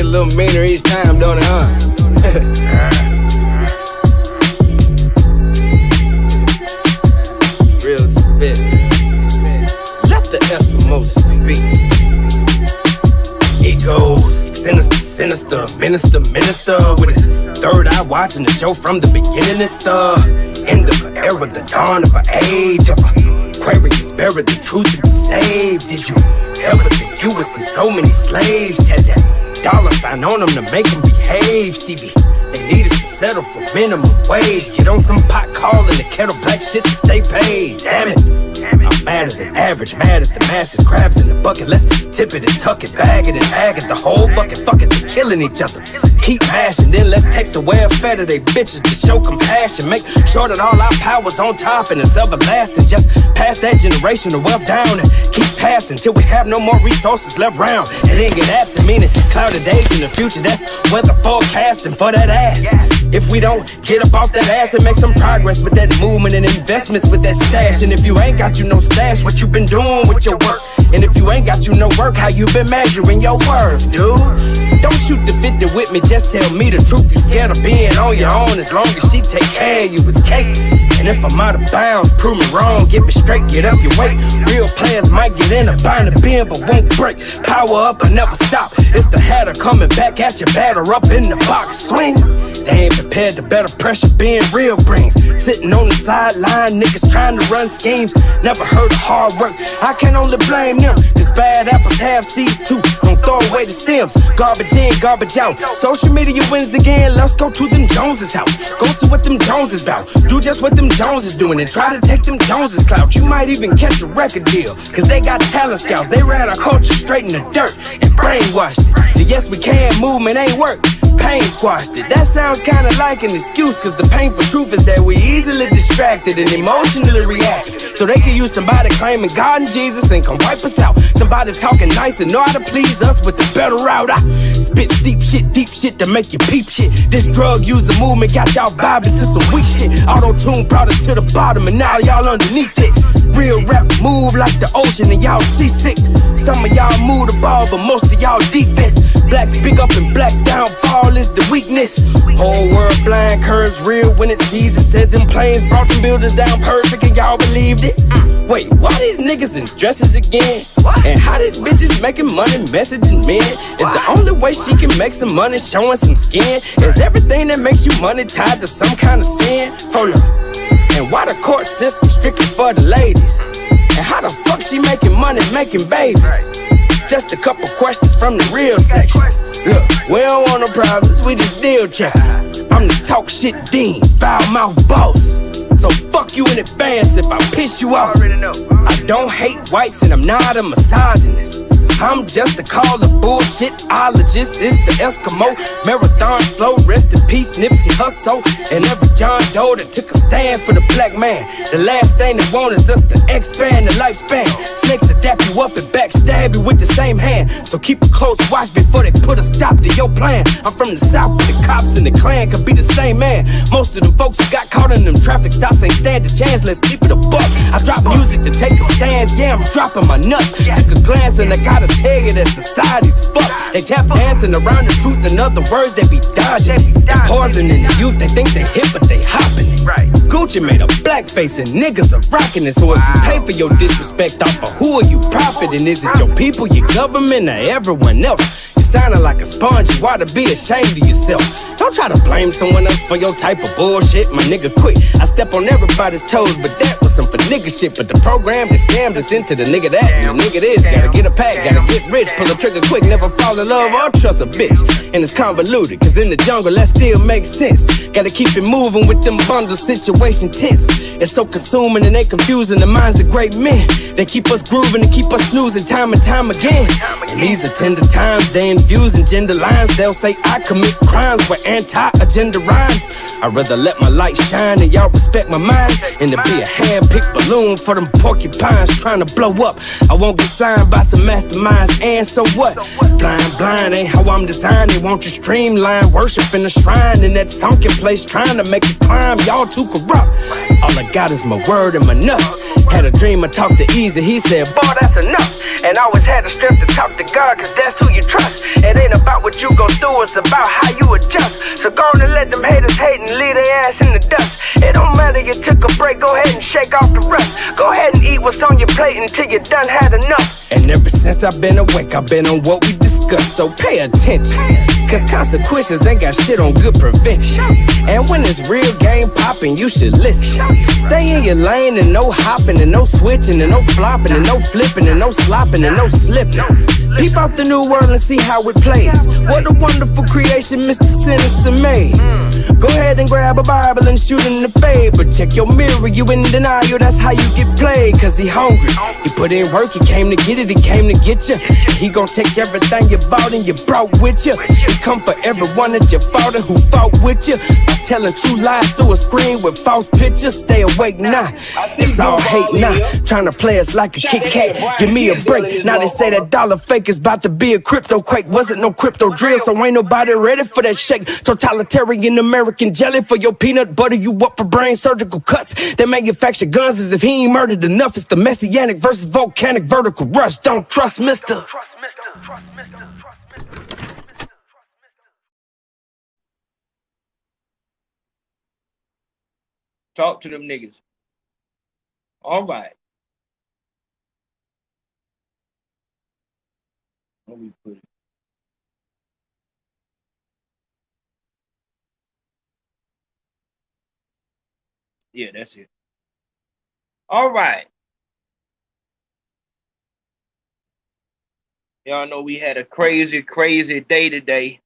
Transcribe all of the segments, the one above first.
a little meaner each time, don't it, huh? Real spit. Let the Eskimos speak. It goes sinister, minister with his third eye watching the show from the beginning. It's the end of an era, the dawn of an age of Aquarius, buried the truth to be saved. Did you ever think you would see so many slaves? Had that dollar sign on them to make them behave, Stevie. They need us to settle for minimum wage. Get on some pot calling the kettle black shit to stay paid. Damn it. I'm madder than average, mad at the masses. Crabs in the bucket, let's tip it and tuck it, bag it and tag it. The whole bucket, fuck it, they're killing each other. Keep mashing, then let's take the welfare of they bitches to show compassion. Make sure that all our power's on top and it's everlasting. Just pass that generational wealth down and keep passing till we have no more resources left round. And then get absent, meaning cloudy days in the future. That's weather forecasting for that ass. If we don't get up off that ass and make some progress with that movement and investments with that stash. And if you ain't got you no stash, what you been doing with your work? And if you ain't got you no work, how you been measuring your worth, dude? Don't shoot the 50 with me, just tell me the truth. You scared of being on your own, as long as she take care of you, it's cake. And if I'm out of bounds, prove me wrong, get me straight, get up your weight. Real players might get in a bind and bend, but won't break. Power up and never stop. It's the hatter coming back at your batter up in the box. Swing. They ain't prepared to better pressure being real brings. Sitting on the sideline, niggas trying to run schemes. Never heard of hard work, I can only blame them. Cause bad apples have seeds too, don't throw away the stems. Garbage in, garbage out. Social media wins again, let's go to them Joneses' house. Go see what them Joneses about. Do just what them Joneses doing and try to take them Joneses' clout. You might even catch a record deal, cause they got talent scouts. They ran our culture straight in the dirt and brainwashed it. The yes we can movement ain't work, pain squashed it. That sounds kinda like an excuse, cause the painful truth is that we easily distracted and emotionally reactive. So they can use somebody claiming God and Jesus and come wipe us out. Somebody talking nice and know how to please us with the better route. I spit deep shit to make you peep shit. This drug user movement got y'all vibing to some weak shit. Auto-tune products to the bottom and now y'all underneath it. Real rap move like the ocean and y'all seasick. Some of y'all move the ball, but most of y'all defense. Blacks big up and black down, fall is the weakness. Whole world blind, curves real when it sees it. Said them planes brought them buildings down perfect and y'all believed it. Wait, why these niggas in dresses again? And how these bitches making money messaging men? Is the only way she can make some money showing some skin? Is everything that makes you money tied to some kind of sin? Hold up. And why the court system strictly for the ladies? And how the fuck she making money making babies? Just a couple questions from the real section. Look, we don't want no problems, we just deal checking. I'm the talk shit dean, foul mouth boss. So fuck you in advance if I piss you off. I don't hate whites and I'm not a misogynist. I'm just a call of bullshitologist. It's the Eskimo marathon flow. Rest in peace, Nipsey Hussle. And every John Doe that took a stand for the black man. The last thing they want is us to expand the lifespan. Snakes will dap you up and backstab you with the same hand. So keep a close watch before they put a stop to your plan. I'm from the south where the cops and the clan could be the same man. Most of them folks who got caught in them traffic stops ain't stand a chance. Let's keep it a buck. I drop music to take a stance. Yeah, I'm dropping my nuts. Took a glance and I gotta tell you that society's fucked. They tap dancing around the truth. In other words, they be dodging. They poisoning the youth. They think they hip, but they hopping it. Gucci made a blackface and niggas are rocking it. So if you pay for your disrespect off of who are you profiting? Is it your people, your government, or everyone else? You sounding like a sponge. You ought to be ashamed of yourself. Don't try to blame someone else for your type of bullshit. My nigga quit. I step on everybody's toes, but that was some for nigga shit. But the program that scammed us into the nigga that and the nigga this. Gotta get a pack, gotta get rich, pull a trigger quick, never fall in love or trust a bitch. And it's convoluted, cause in the jungle that still makes sense. Gotta keep it moving with them bundles, situation tense. It's so consuming and they confusing the minds of great men. They keep us grooving and keep us snoozing time and time again. And these are tender times, they infusing gender lines. They'll say I commit crimes with anti-agenda rhymes. I'd rather let my light shine and y'all respect my mind and to be a hand-picked balloon for them porcupines trying to blow up. I won't get signed by some masterminds, and so what? Blind ain't how I'm designed. They want you streamline, worship in the shrine in that sunken place, trying to make it climb. Y'all too corrupt. All I got is my word and my nuts. Had a dream I talked to Easy, he said, boy, that's enough. And always had the strength to talk to God, cause that's who you trust. It ain't about what you gon' do, it's about how you adjust. So go on and let them haters hate and leave their ass in the dust. It don't matter, you took a break, go ahead and shake off the rust. Go ahead and eat what's on your plate until you done had enough. And ever since I've been awake, I've been on what we discussed, so pay attention. Cause consequences ain't got shit on good prevention. And when it's real game popping, you should listen. Stay in your lane and no hopping and no switching and no flopping and no flipping and no slopping and no slipping. Peep out the new world and see how it plays. What a wonderful creation Mr. Sinister made. Go ahead and grab a Bible and shoot in the fade, but check your mirror, you in denial, that's how you get played. Cause he hungry, he put in work, he came to get it, he came to get you. He gon' take everything you bought and you brought with you. He come for everyone that you fought and who fought with you. Telling true lies through a screen with false pictures. Stay awake now. It's all hate now. Trying to play us like a Kit Kat. Give me a break. Now they say that dollar fake is about to be a crypto quake. Wasn't no crypto drill, so ain't nobody ready for that shake. Totalitarian American jelly for your peanut butter. You up for brain surgical cuts. They manufacture guns as if he ain't murdered enough. It's the messianic versus volcanic vertical rush. Don't trust Mister. Talk to them niggas. All right. Let me put it. Yeah, that's it. All right. Y'all know we had a crazy, crazy day today.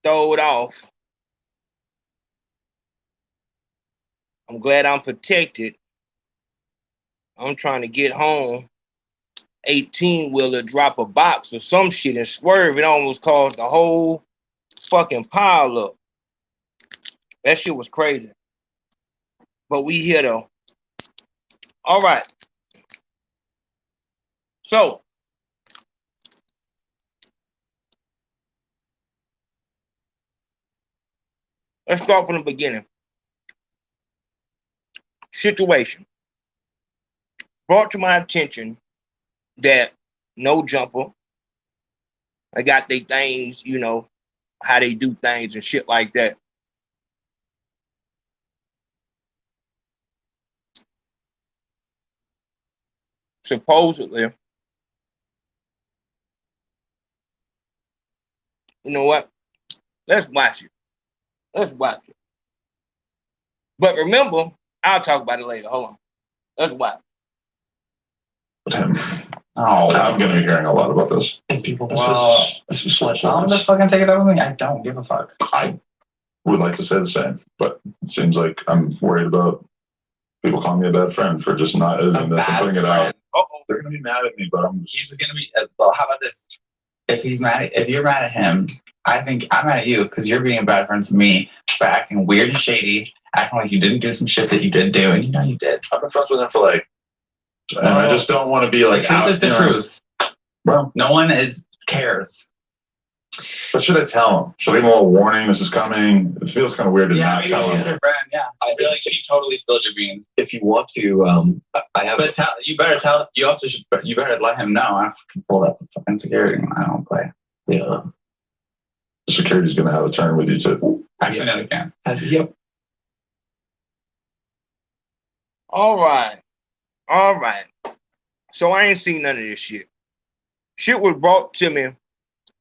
Throw it off. I'm glad I'm protected. I'm trying to get home. 18-wheeler drop a box or some shit and swerve. It almost caused the whole fucking pile up. That shit was crazy. But we here though. All right. So, let's start from the beginning. Situation. Brought to my attention that No Jumper, I got their things, you know, how they do things and shit like that. Supposedly, you know what? Let's watch it. Let's watch it. But remember, I'll talk about it later. Hold on. Let's watch. Oh, I'm going to be hearing a lot about this. And people, This is so tell them to fucking take it over me. I don't give a fuck. I would like to say the same, but it seems like I'm worried about people calling me a bad friend for just not editing this and putting it out. They're going to be mad at me, but I'm just... He's going to be, well, how about this? If you're mad at him, I think I'm mad at you because you're being a bad friend to me by acting weird and shady, acting like you didn't do some shit that you didn't do, and you know you did. I've been friends with him for like... And I just don't want to be like... The truth is the truth. Well, no one cares. But should I tell him? Should I give him a little warning? This is coming. It feels kind of weird to not tell him. Your friend, yeah, I feel like she totally spilled your beans. If you want to, I have. But you better tell. You also should. You better let him know. I can pull up the fucking security when I don't play. Yeah. The security's going to have a turn with you too. Actually, no, they can. Yep. All right. All right. So I ain't seen none of this shit. Shit was brought to me a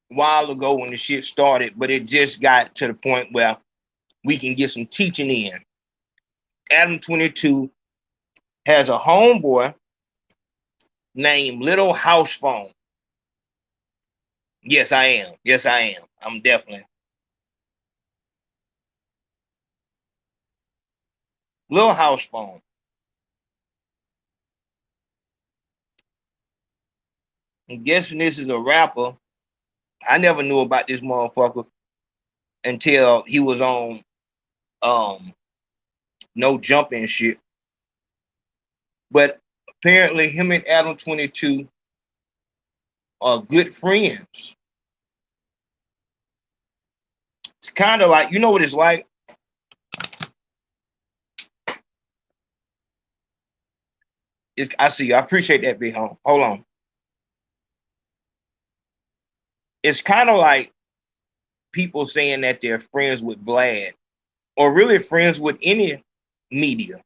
while ago when the shit started, but it just got to the point where we can get some teaching in. Adam22 has a homeboy named Little House Phone. Yes, I am. Yes, I am. I'm definitely. Little House Phone. I'm guessing this is a rapper. I never knew about this motherfucker until he was on No Jumping shit. But apparently him and Adam22 are good friends. It's kind of like, you know what it's like? I see you. I appreciate that, big home. Hold on. It's kind of like people saying that they're friends with Vlad, or really friends with any media,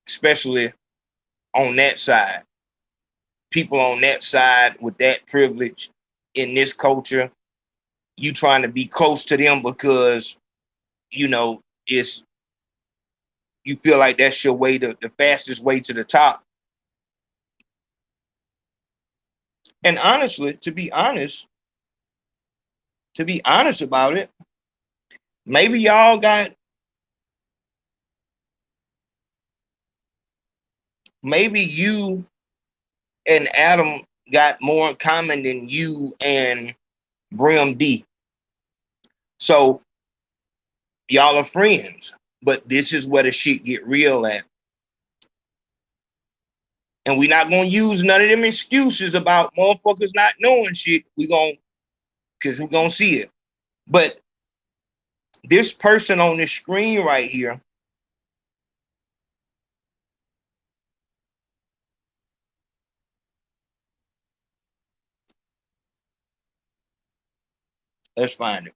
especially on that side. People on that side with that privilege in this culture, you trying to be close to them because, you know, it's, you feel like that's your way to, the fastest way to the top. And honestly, to be honest about it, maybe y'all got, maybe you and Adam got more in common than you and Brim D. So y'all are friends, but this is where the shit get real at. And we're not gonna use none of them excuses about motherfuckers not knowing shit. Because we're gonna see it. But this person on the screen right here, let's find it.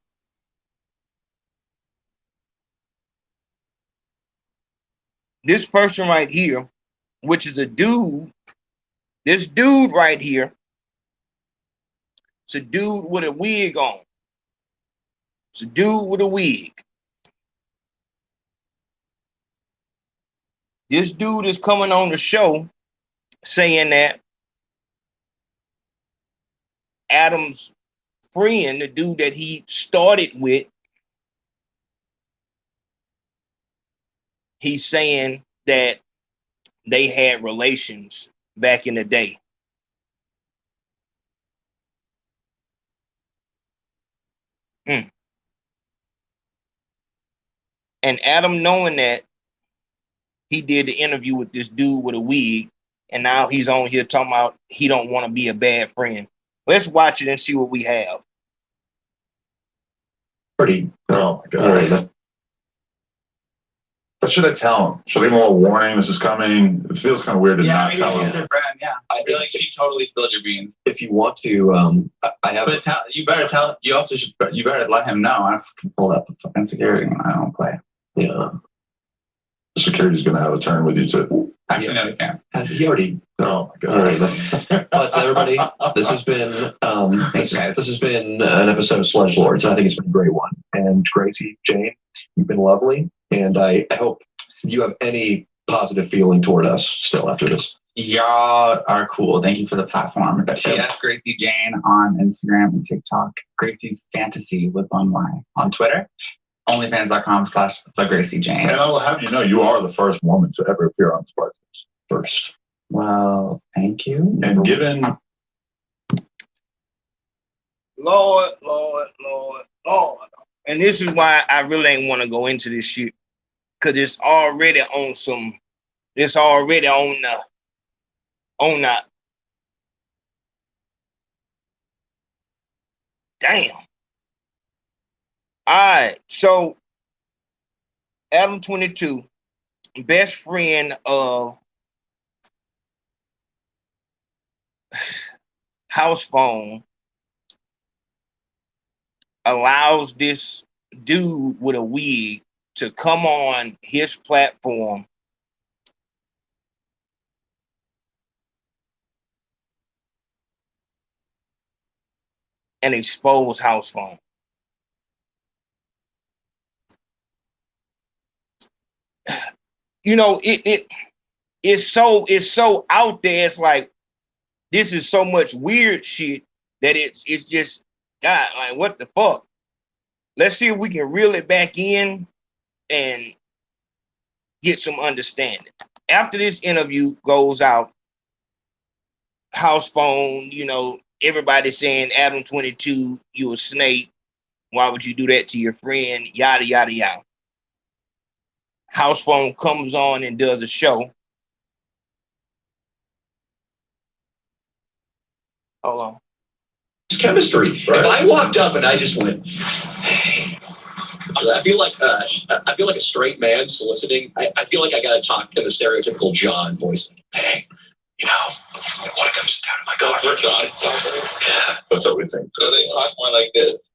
This person right here, which is a dude, this dude right here, it's a dude with a wig on. It's a dude with a wig. This dude is coming on the show saying that Adam's friend, the dude that he started with, he's saying that they had relations back in the day. And Adam, knowing that, he did the interview with this dude with a wig, and now he's on here talking about he don't want to be a bad friend. Let's watch it and see what we have. Pretty. Oh my God. But should I tell him? Should I give him a warning? This is coming. It feels kind of weird to not tell him. I feel like she totally spilled your beans. If you want to, I have. But you better tell. You also should. You better let him know. I can pull up the fucking security when I don't play. Yeah. The security's going to have a turn with you too. Actually, no, he can't. Has he already? Oh my God. All right. But everybody, this has been Thanks, guys. this has been an episode of Sledge Lords. I think it's been a great one. And Gracie, Jane, you've been lovely. And I hope you have any positive feeling toward us still after this. Y'all are cool. Thank you for the platform. Yes, Gracie Jane on Instagram and TikTok. Gracie's Fantasy with one Y on Twitter. OnlyFans.com/TheGracieJane. And I'll have you know, you are the first woman to ever appear on Spartans. First. Well, thank you. And given... Lord. And this is why I really ain't want to go into this shit. Because it's already on some... It's already on the... Damn. All right, so Adam22, best friend of HousePhone, allows this dude with a wig to come on his platform and expose HousePhone. You know, it's so out there. It's like, this is so much weird shit that it's just, God, like, what the fuck? Let's see if we can reel it back in and get some understanding. After this interview goes out, HousePhone, you know, everybody saying, Adam22, you a snake. Why would you do that to your friend? Yada, yada, yada. HousePhone comes on and does a show. Hold on. It's chemistry. Right. If I walked up and I just went, hey, I feel like a straight man soliciting. I feel like I got to talk in the stereotypical John voice. Hey, you know, what comes down to my God for John? Yeah, that's what we think. So they talk more like this.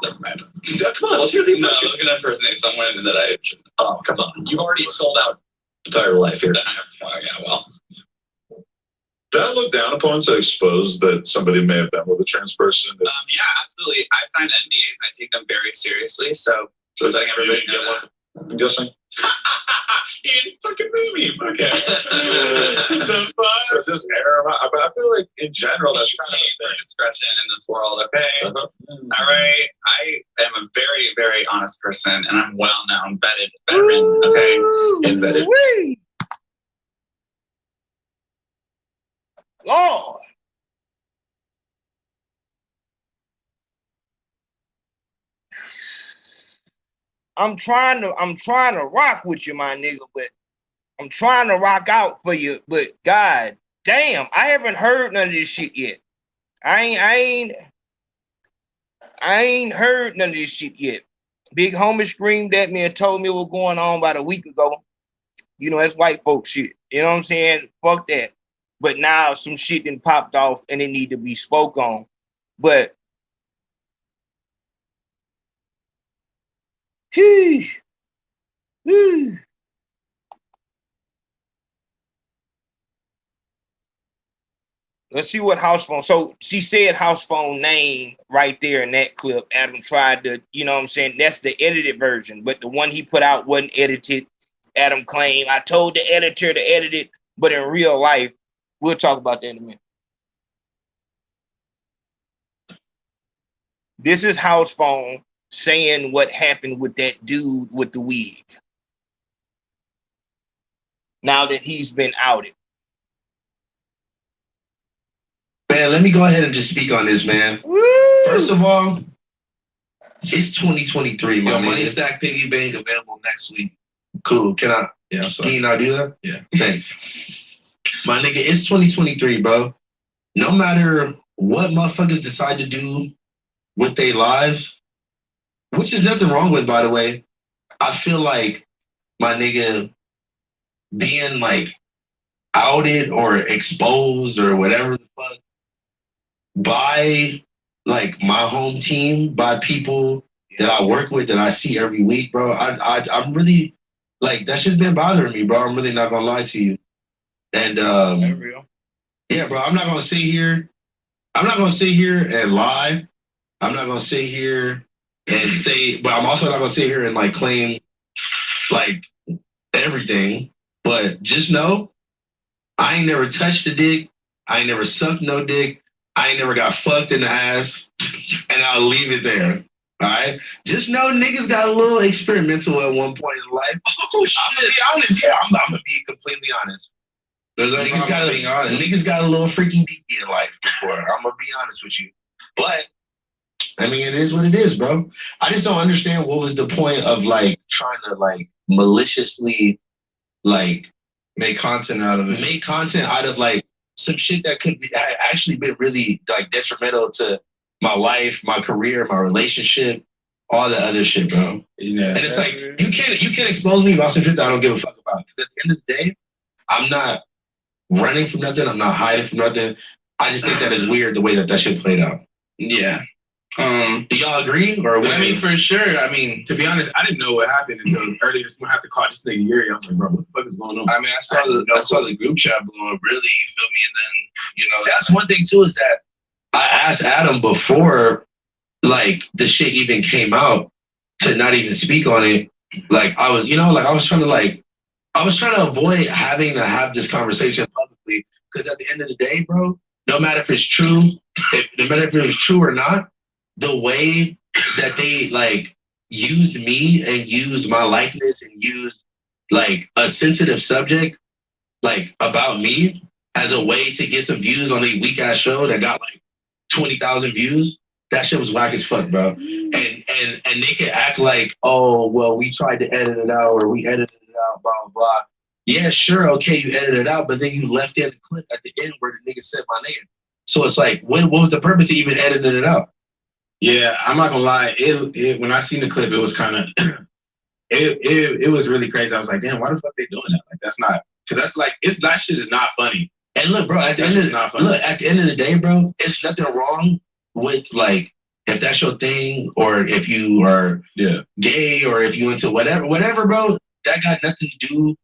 Never mind. Come on, let's hear the emotion. No, I was going to impersonate someone that I... Oh, come on. You've already sold out entire life here. Yeah, well. Did I look down upon to expose that somebody may have been with a trans person? Yeah, absolutely. I signed NDAs and I take them very seriously. So letting everybody know that. I'm guessing. He's fucking movie. Okay. So just air them out. But I feel like in general, that's kind of for discretion in this world. Okay. Uh-huh. All right. I am a very, very honest person, and I'm well-known, vetted, veteran. Okay. And vetted. Lord. I'm trying to rock with you, my nigga, but I'm trying to rock out for you, but god damn, I haven't heard none of this shit yet. I ain't heard none of this shit yet. Big homie screamed at me and told me what was going on about a week ago. You know, that's white folk shit. You know what I'm saying? Fuck that. But now some shit done popped off and it need to be spoke on. But let's see what house phone. So she said house phone name right there in that clip. Adam tried to, you know what I'm saying? That's the edited version, but the one he put out wasn't edited. Adam claimed, I told the editor to edit it, but in real life, we'll talk about that in a minute. This is house phone saying what happened with that dude with the wig. Now that he's been outed. Man, let me go ahead and just speak on this, man. Woo! First of all, it's 2023, man. Money Stack Piggy Bank available next week. Cool. Can I? Yeah, I'm sorry. Can you not do that? Yeah. Thanks. My nigga, it's 2023, bro. No matter what motherfuckers decide to do with their lives, which is nothing wrong with, by the way, I feel like my nigga being like outed or exposed or whatever the fuck by like my home team, by people that I work with that I see every week, bro. I'm really like, that shit's been bothering me, bro. I'm really not gonna lie to you. And yeah, bro, I'm not gonna sit here and lie. I'm not gonna sit here and say, but I'm also not gonna sit here and like claim like everything. But just know, I ain't never touched a dick. I ain't never sucked no dick. I ain't never got fucked in the ass. And I'll leave it there. All right? Just know niggas got a little experimental at one point in life. Oh, shit. I'm gonna be honest. Yeah, I'm gonna be completely honest. Niggas got a little freaking geeky in life before. I'm gonna be honest with you. But I mean, it is what it is, bro. I just don't understand what was the point of like trying to like maliciously like make content out of it. Make content out of like some shit that could be actually been really like detrimental to my life, my career, my relationship, all the other shit, bro. Yeah. And it's like you can't expose me about some shit that I don't give a fuck about. Because at the end of the day, I'm not running from nothing. I'm not hiding from nothing. I just think that is weird the way that shit played out. Yeah. Do y'all agree? Or I mean, for sure. I mean, to be honest, I didn't know what happened until earlier this morning. I have to call this nigga Yuri. I was like, bro, what the fuck is going on? I mean, I saw the group chat blow up, really, you feel me? And then, you know. That's one thing, too, is that I asked Adam before, like, the shit even came out to not even speak on it. Like, I was trying to avoid having to have this conversation publicly, because at the end of the day, bro, no matter if it's true, no matter if it was true or not, the way that they like used me and used my likeness and used like a sensitive subject like about me as a way to get some views on a weak ass show that got like 20,000 views, that shit was whack as fuck, bro. And they could act like, oh well, we tried to edit it out or we edited it out, blah blah blah. Yeah, sure, okay, you edited it out, but then you left in the clip at the end where the nigga said my name. So it's like, what was the purpose of even editing it out? Yeah, I'm not gonna lie. It when I seen the clip, it was kind of it was really crazy. I was like, damn, why the fuck they doing that? Like, that's not, because that's like, that shit is not funny. And look, bro, at the end of the day, bro, it's nothing wrong with, like, if that's your thing, or if you are gay, or if you into whatever, bro. That got nothing to do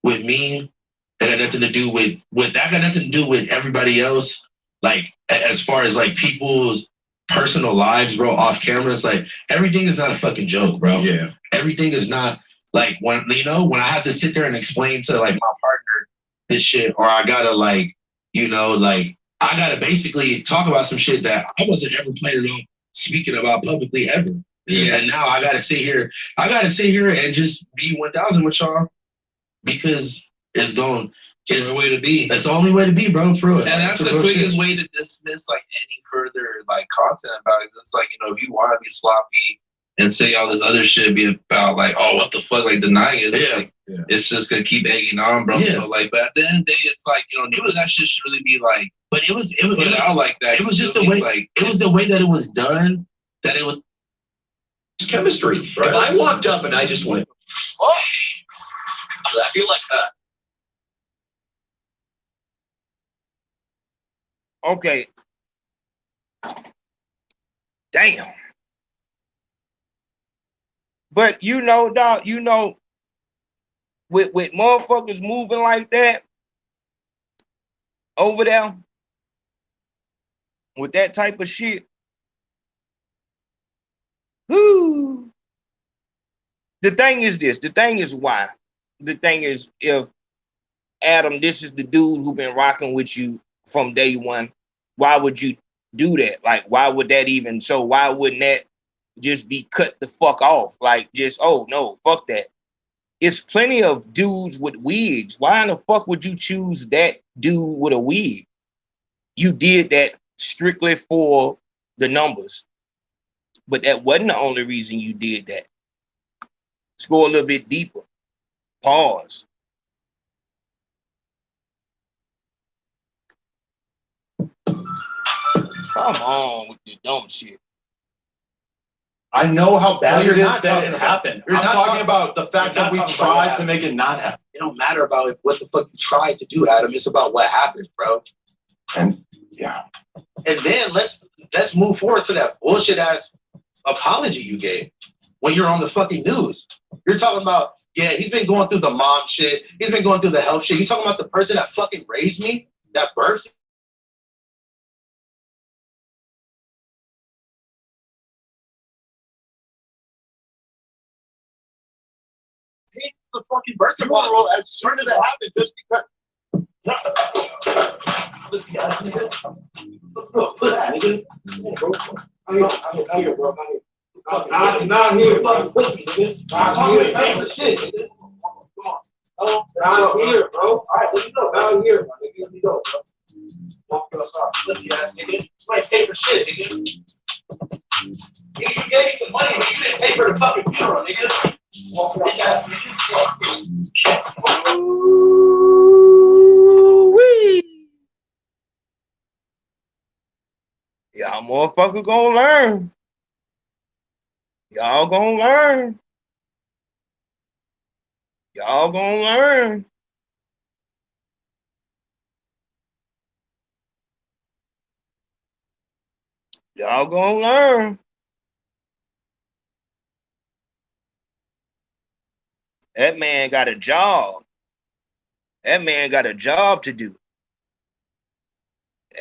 with me. That got nothing to do with that got nothing to do with everybody else. Like, as far as like people's personal lives, bro, off camera, it's like everything is not a fucking joke, bro. Yeah. Everything is not like, when I have to sit there and explain to like my partner this shit, or I gotta like, like I gotta basically talk about some shit that I wasn't ever planning on speaking about publicly ever. Yeah. And now I gotta sit here and just be 1,000 with y'all, because it's the only way to be. That's the only way to be, bro, for real. And that's the quickest way to dismiss like any further like content about it. It's like, if you want to be sloppy and say all this other shit, be about like, oh, what the fuck, like denying it. It's just gonna keep egging on, bro. So like, but at the end of the day, it's like, maybe that shit should really be like, but it was out like that. It was just the way, like, it was the way that it was done, that it was. It's chemistry. Right. If I walked up and I just went, oh, I feel like okay. Damn. But dog, with motherfuckers moving like that over there with that type of shit. Whoo. The thing is this. The thing is why. The thing is, if Adam, this is the dude who been rocking with you from day one, why would you do that? Like, why would that even? So why wouldn't that just be cut the fuck off? Like, just, oh no, fuck that. It's plenty of dudes with wigs. Why in the fuck would you choose that dude with a wig? You did that strictly for the numbers. But that wasn't the only reason you did that. Let's go a little bit deeper. Pause. Come on with the dumb shit. I know how bad it is that it happened. I'm talking about the fact that we tried to make it not happen. It don't matter about what the fuck you tried to do, Adam. It's about what happens, bro. And yeah. And then let's move forward to that bullshit ass apology you gave when you're on the fucking news. You're talking about, yeah, he's been going through the mom shit. He's been going through the health shit. You're talking about the person that fucking raised me, that birthed the fucking birth certificate as soon as it happened, just because. Pussy ass nigga. Pussy nigga. I'm here, bro. I'm not here, fucking pussy, nigga. I'm here, man. Shit, nigga. Come on. I'm here, bro. All right, let's go. I'm here, my nigga. Let's go, bro. Walk outside, pussy ass nigga. You ain't pay for shit, nigga. You gave me some money, but you didn't pay for the fucking funeral, nigga. Walk outside, nigga. Ooh-wee. Y'all motherfucker gonna learn. Y'all gonna learn. Y'all gonna learn. Y'all gonna learn. That man got a job. That man got a job to do.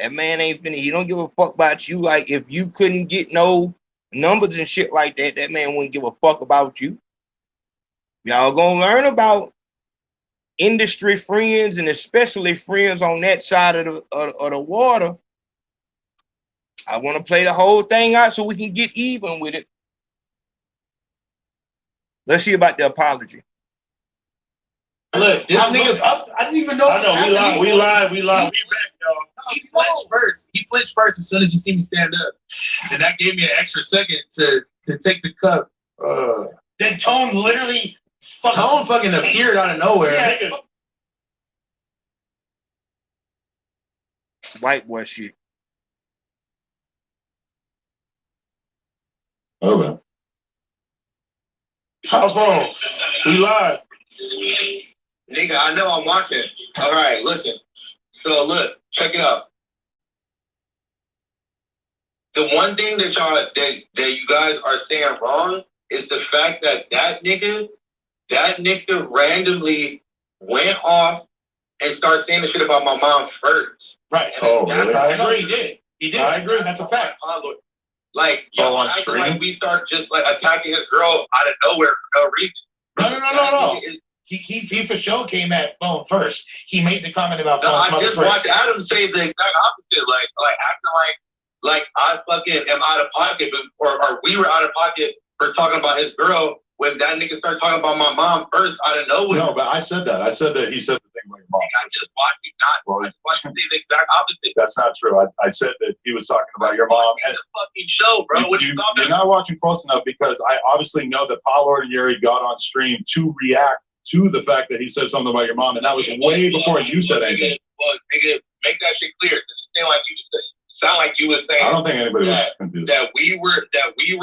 That man ain't finna, he don't give a fuck about you. Like, if you couldn't get no numbers and shit like that, that man wouldn't give a fuck about you. Y'all gonna learn about industry friends, and especially friends on that side of the water. I want to play the whole thing out so we can get even with it. Let's see about the apology. Look, this nigga, I didn't even know. I know, we lied. We back, y'all. He flinched first. He flinched first as soon as he seen me stand up. And that gave me an extra second to take the cup. Then Tone literally fucking appeared out of nowhere. White boy shit. Okay. HousePhone's. We live. Nigga, I know I'm watching. All right, listen. So look, check it out. The one thing that you guys are saying wrong is the fact that that nigga randomly went off and started saying the shit about my mom first. Right. Oh, really? I agree. He did. He did. I agree. That's a fact. Like, yo, on acting stream? like we start just like attacking his girl out of nowhere for no reason. No. He for sure came at phone first. He made the comment about No, phone I just first. watched Adam say the exact opposite. Like acting like I fucking am out of pocket, or we were out of pocket for talking about his girl when that nigga started talking about my mom first out of nowhere. No, but I said that. He said the thing about your mom. I just watched you I just watched you say the exact opposite. That's not true. I said that he was talking about your mom. It's a fucking show, bro. What you talking You're about? not watching close enough because I obviously know that Paul Ordinary got on stream to react to the fact that he said something about your mom, and that was way before you said anything. Well, nigga, make that shit clear. Because it sound like you were saying. I don't think anybody was confused. That we were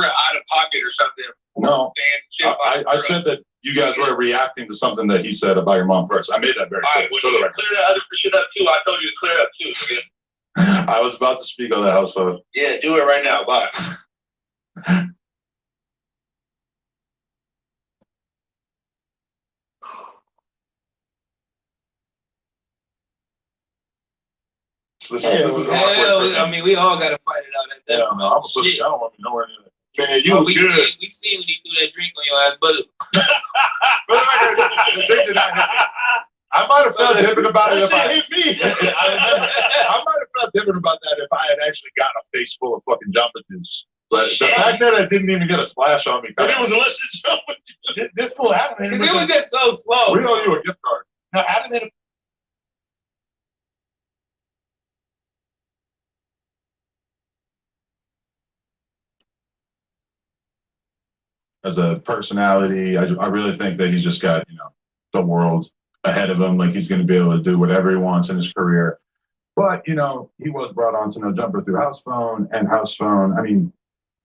out of pocket or something. No, I said that you guys were reacting to something that he said about your mom first. I made that very clear. All right, well, clear that other shit up too. I told you to clear it up too. Nigga. I was about to speak on that house phone. Yeah, do it right now. Bye. This is awkward. I mean, we all got to fight it out at that. Yeah, no, I'm a pussy. I don't want to be nowhere near that. Man, you was good. We see when you threw that drink on your ass, but I might have felt different about it if That I shit hit me. I might have felt different about that if I had actually got a face full of fucking jumper juice. But the fact that I didn't even get a splash on me. But it was a listen jumper. This fool Adam. it was just so slow. We owe you a gift card. No, Adam hit him. As a personality, I really think that he's just got, the world ahead of him. Like he's going to be able to do whatever he wants in his career. But, he was brought on to No Jumper through HousePhone and HousePhone. I mean,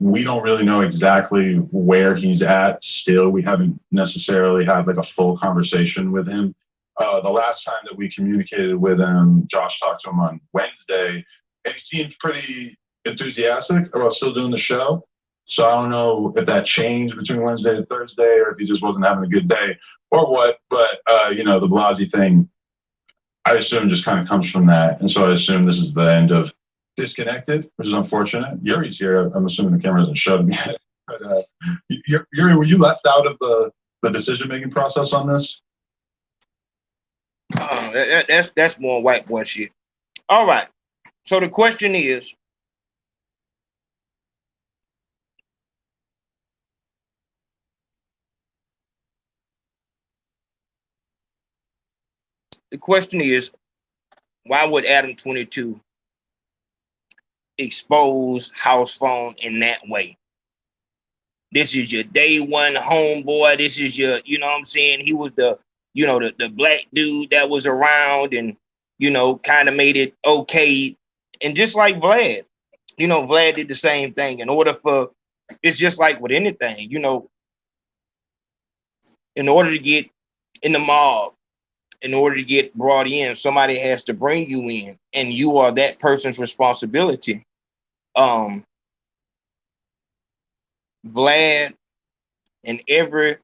we don't really know exactly where he's at still. We haven't necessarily had like a full conversation with him. The last time that we communicated with him, Josh talked to him on Wednesday, and he seemed pretty enthusiastic about still doing the show. So I don't know if that changed between Wednesday and Thursday, or if he just wasn't having a good day, or what. But the Blasey thing, I assume just kind of comes from that, and so I assume this is the end of Disconnected, which is unfortunate. Yuri's here. I'm assuming the camera hasn't shut him yet. But Yuri, were you left out of the decision-making process on this? That's more white boy shit. All right. So the question is, why would Adam22 expose HousePhone in that way? This is your day one homeboy. This is your, you know what I'm saying? He was the black dude that was around and, kind of made it okay. And just like Vlad, Vlad did the same thing. It's just like with anything, in order to get in the mob, in order to get brought in, somebody has to bring you in, and you are that person's responsibility. Vlad and every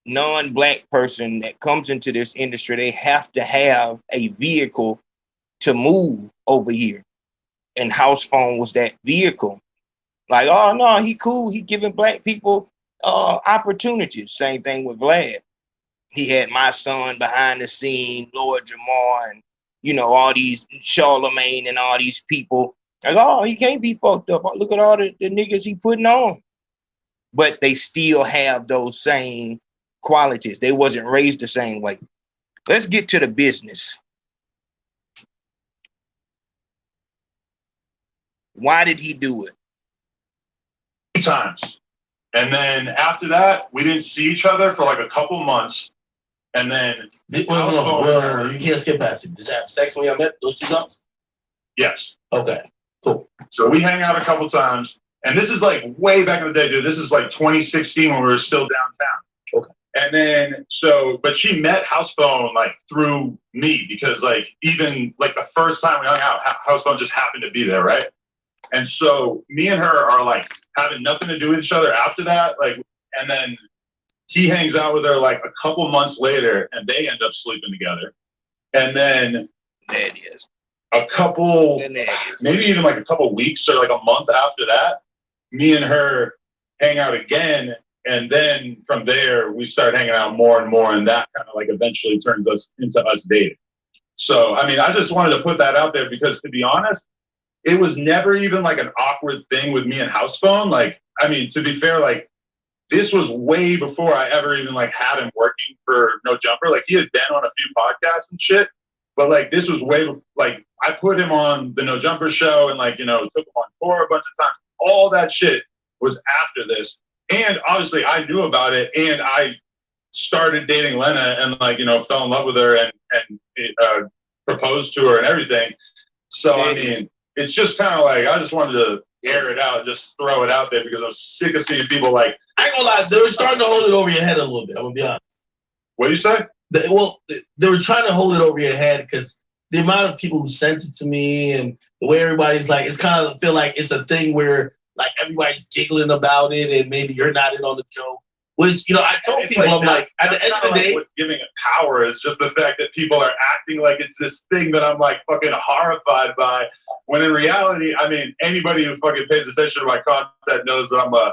non-black person that comes into this industry, they have to have a vehicle to move over here. And HousePhone was that vehicle. Like, oh no, he cool. He giving black people opportunities. Same thing with Vlad. He had my son behind the scene, Lord Jamar, and all these Charlemagne and all these people. Like, oh, he can't be fucked up. Look at all the niggas he putting on. But they still have those same qualities. They wasn't raised the same way. Let's get to the business. Why did he do it? 2 times. And then after that, we didn't see each other for like a couple months. And then You can't skip past it. Did you have sex when y'all met those 2 times? Yes. Okay. Cool. So we hang out a couple times. And this is like way back in the day, dude. This is like 2016 when we were still downtown. Okay. And then but she met HousePhone like through me because like even like the first time we hung out, HousePhone just happened to be there, right? And so me and her are like having nothing to do with each other after that, like, and then he hangs out with her like a couple months later, and they end up sleeping together. And then There it is. a couple, And there it is. maybe even like a couple weeks or like a month after that, me and her hang out again. And then from there, we start hanging out more and more. And that kind of like eventually turns us into us dating. So, I mean, I just wanted to put that out there because to be honest, it was never even like an awkward thing with me and HousePhone. Like, I mean, to be fair, like this was way before I ever even like had him working for No Jumper. Like he had been on a few podcasts and shit, but like this was way before, like I put him on the No Jumper show and like, you know, took him on tour a bunch of times. All that shit was after this. And obviously I knew about it and I started dating Lena and like, you know, fell in love with her and proposed to her and everything. So, I mean, it's just kind of like, I just wanted to air it out, just throw it out there because I'm sick of seeing people like. I ain't gonna lie, they were starting to hold it over your head a little bit. I'm gonna be honest. What do you say? They were trying to hold it over your head because the amount of people who sent it to me and the way everybody's like, it's kind of feel like it's a thing where like everybody's giggling about it and maybe you're not in on the joke. Which, you know, I told people, like, I'm like, at the end of the day, what's giving it power is just the fact that people are acting like it's this thing that I'm like fucking horrified by. When in reality, I mean, anybody who fucking pays attention to my content knows that I'm a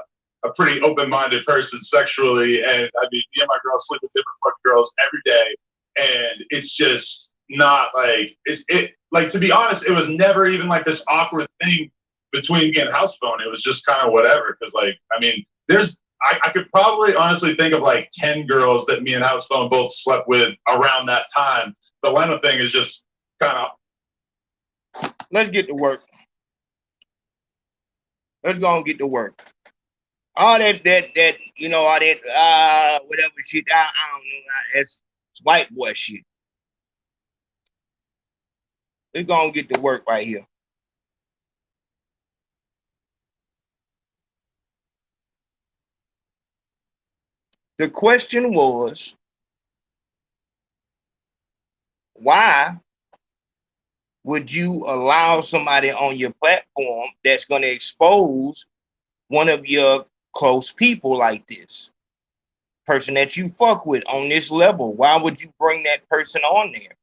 pretty open-minded person sexually. And I mean, me and my girls sleep with different fucking girls every day. And it's just not like, like, to be honest, it was never even like this awkward thing between me and HousePhone. It was just kind of whatever. Cause like, I mean, I could probably honestly think of like 10 girls that me and HousePhone both slept with around that time. The Lena thing is just kind of. Let's get to work. Let's go and get to work. All that, you know, all that, whatever shit, I don't know. It's white boy shit. Let's go and get to work right here. The question was, why would you allow somebody on your platform that's going to expose one of your close people like this? Person that you fuck with on this level, why would you bring that person on there?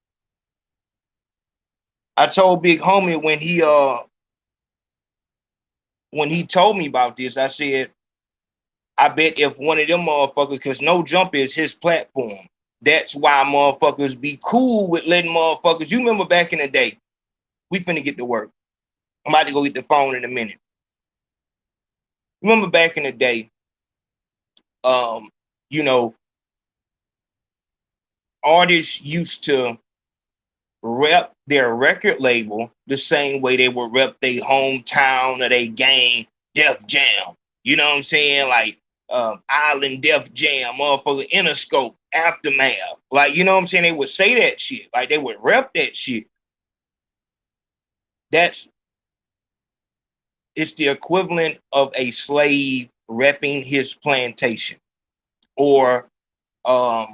I told Big Homie when he told me about this, I said, I bet if one of them motherfuckers, because No Jump is his platform, that's why motherfuckers be cool with letting motherfuckers. You remember back in the day, we finna get to work. I'm about to go get the phone in a minute. Remember back in the day, you know, artists used to rep their record label the same way they would rep their hometown or their gang, Def Jam. You know what I'm saying? Like, Island Def Jam, motherfucker, Interscope, Aftermath. Like, you know what I'm saying? They would say that shit. Like, they would rep that shit. It's the equivalent of a slave repping his plantation. Or a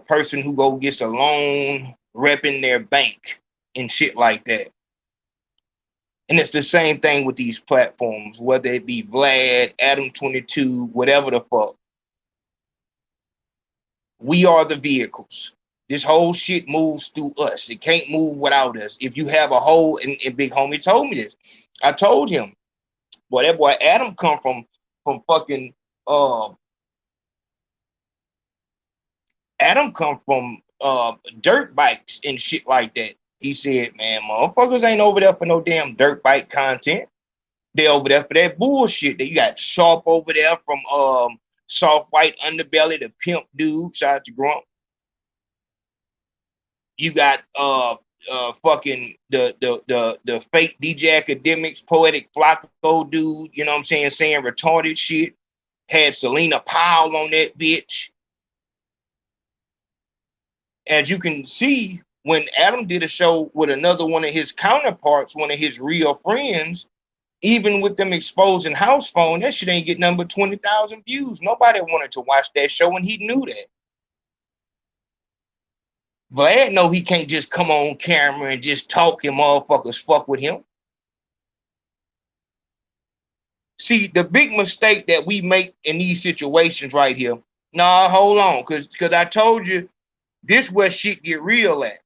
person who go gets a loan repping their bank and shit like that. And it's the same thing with these platforms, whether it be Vlad, Adam22, whatever the fuck. We are the vehicles. This whole shit moves through us. It can't move without us. If you have a hole, and Big Homie told me this. I told him, boy, that boy Adam come from fucking Adam come from dirt bikes and shit like that. He said, man, motherfuckers ain't over there for no damn dirt bike content. They over there for that bullshit. That you got Sharp over there from Soft White Underbelly, the pimp dude. Shout out to Gauntt. You got fucking the fake DJ Academics, Poetic Flacco dude, you know what I'm saying retarded shit. Had Selena Powell on that bitch. As you can see, when Adam did a show with another one of his counterparts, one of his real friends, even with them exposing House Phone, that shit ain't get nothing but 20,000 views. Nobody wanted to watch that show, and he knew that. Vlad know he can't just come on camera and just talk and motherfuckers fuck with him. See, the big mistake that we make in these situations right here. Nah, hold on, cause I told you this where shit get real at.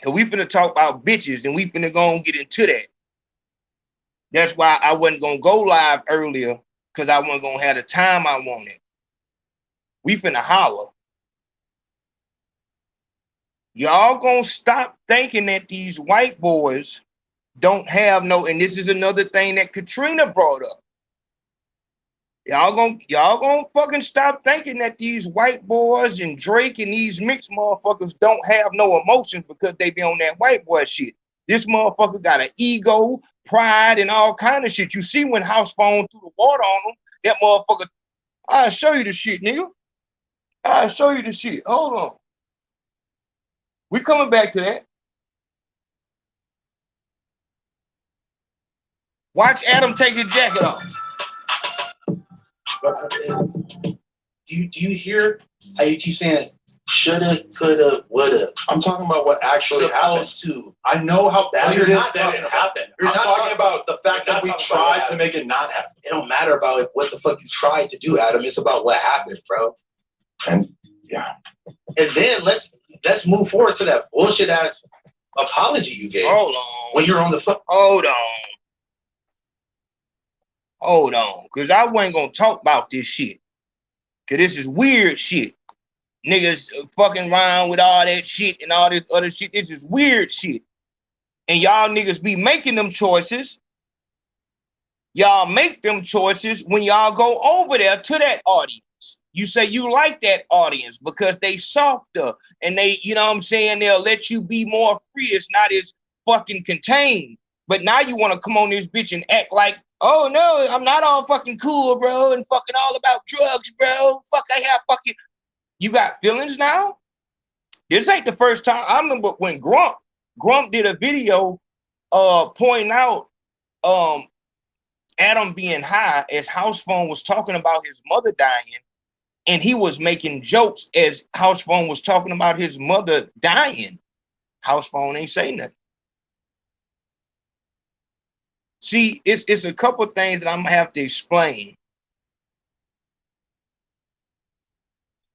Cause we finna talk about bitches and we finna go and get into that. That's why I wasn't gonna go live earlier, cause I wasn't gonna have the time I wanted. We finna holler. Y'all gonna stop thinking that these white boys don't have no, and this is another thing that Katrina brought up. Y'all gonna fucking stop thinking that these white boys and Drake and these mixed motherfuckers don't have no emotions because they be on that white boy shit. This motherfucker got an ego, pride, and all kind of shit. You see when House Phone threw the water on him, that motherfucker, I'll show you the shit, nigga. I'll show you the shit. Hold on. We coming back to that. Watch Adam take his jacket off. Do you hear how you keep saying shoulda, coulda, woulda? I'm talking about what actually happened. To. I know how bad it is that it happened. You're I'm not talking about the fact that we tried to make it not happen. It don't matter about what the fuck you tried to do, Adam. It's about what happened, bro. And yeah. And then let's move forward to that bullshit ass apology you gave. Hold on. When you're on the phone. Hold on. Because I wasn't going to talk about this shit. Because this is weird shit. Niggas fucking around with all that shit and all this other shit. This is weird shit. And y'all niggas be making them choices. Y'all make them choices when y'all go over there to that audience. You say you like that audience because they softer and they, you know what I'm saying, they'll let you be more free. It's not as fucking contained. But now you want to come on this bitch and act like, oh no, I'm not all fucking cool, bro, and fucking all about drugs, bro. Fuck, I have fucking. You got feelings now? This ain't the first time. I remember when Gauntt did a video pointing out Adam being high as House Phone was talking about his mother dying, and he was making jokes as House Phone was talking about his mother dying. House Phone ain't say nothing. See, it's a couple things that I'm gonna have to explain.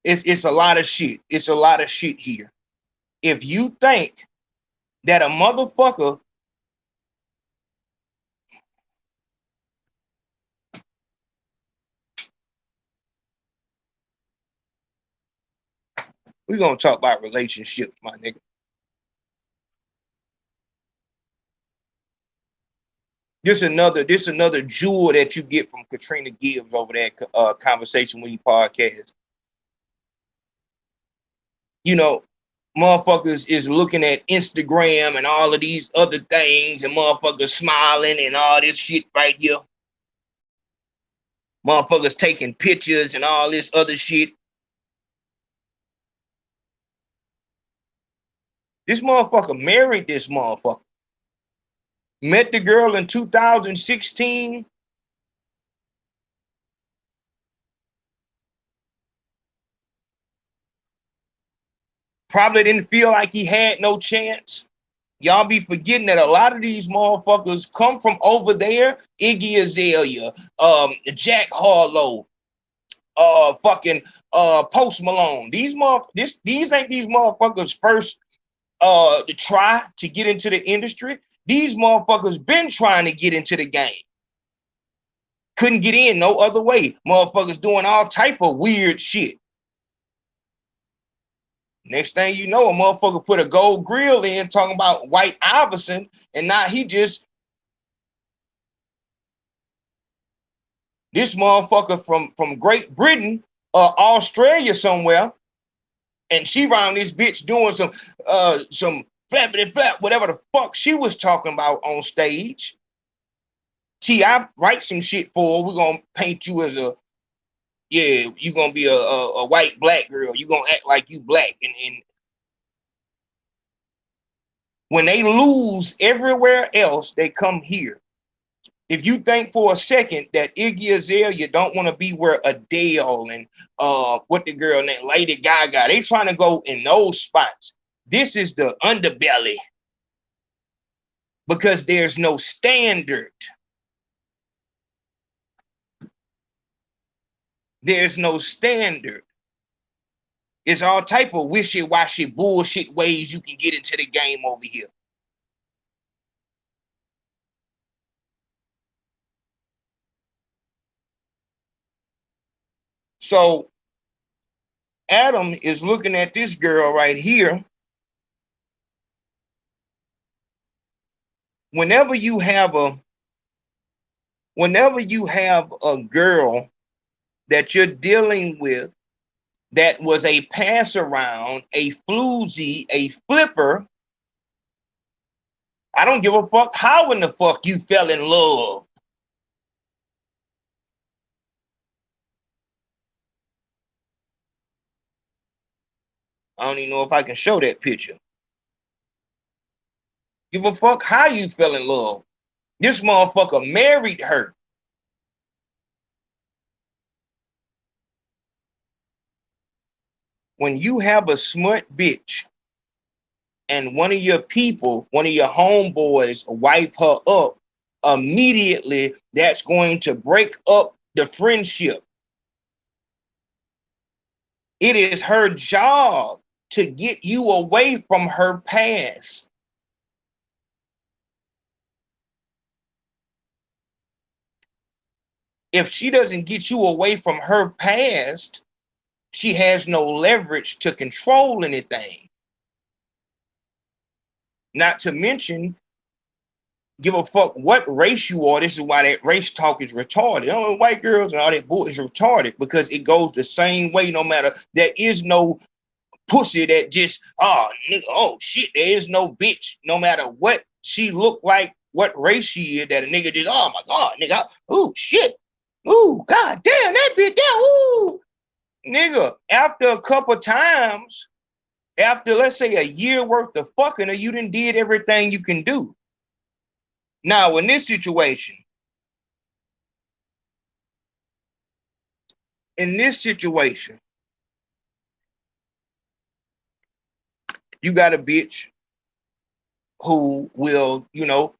It's a lot of shit. It's a lot of shit here. If you think that a motherfucker we're gonna talk about relationships, my nigga. This another jewel that you get from Katrina Gibbs over that Conversation with You podcast. You know, motherfuckers is looking at Instagram and all of these other things and motherfuckers smiling and all this shit right here. Motherfuckers taking pictures and all this other shit. This motherfucker married this motherfucker. Met the girl in 2016. Probably didn't feel like he had no chance. Y'all be forgetting that a lot of these motherfuckers come from over there. Iggy Azalea, Jack Harlow, fucking Post Malone. These ain't these motherfuckers first to try to get into the industry. These motherfuckers been trying to get into the game. Couldn't get in no other way. Motherfuckers doing all type of weird shit. Next thing you know, a motherfucker put a gold grill in talking about White Iverson, and now he just this motherfucker from Great Britain, Australia somewhere, and she around this bitch doing some flappity flap, whatever the fuck she was talking about on stage. I write some shit for her. We're gonna paint you as a you're gonna be a white black girl. You're gonna act like you black and When they lose everywhere else, they come here. If you think for a second that Iggy Azalea don't want to be where Adele and what the girl named Lady Gaga, they trying to go in those spots. This is the underbelly because there's no standard. There's no standard. It's all type of wishy-washy bullshit ways you can get into the game over here. So Adam is looking at this girl right here. Whenever you have a girl that you're dealing with that was a pass around, a floozy, a flipper, I don't give a fuck how in the fuck you fell in love. I don't even know if I can show that picture. Give a fuck how you fell in love. This motherfucker married her. When you have a smut bitch and one of your people, one of your homeboys wipe her up, immediately that's going to break up the friendship. It is her job to get you away from her past. If she doesn't get you away from her past, she has no leverage to control anything. Not to mention, give a fuck what race you are. This is why that race talk is retarded. You know, white girls and all that bull is retarded because it goes the same way no matter. There is no pussy that just, oh, nigga, oh shit, there is no bitch. No matter what she look like, what race she is, that a nigga just, oh my God, nigga, oh shit. Ooh, God damn, that bitch there, ooh. Nigga, after a couple times, after let's say a year worth of fucking her, you done did everything you can do. Now, in this situation, you got a bitch who will, you know,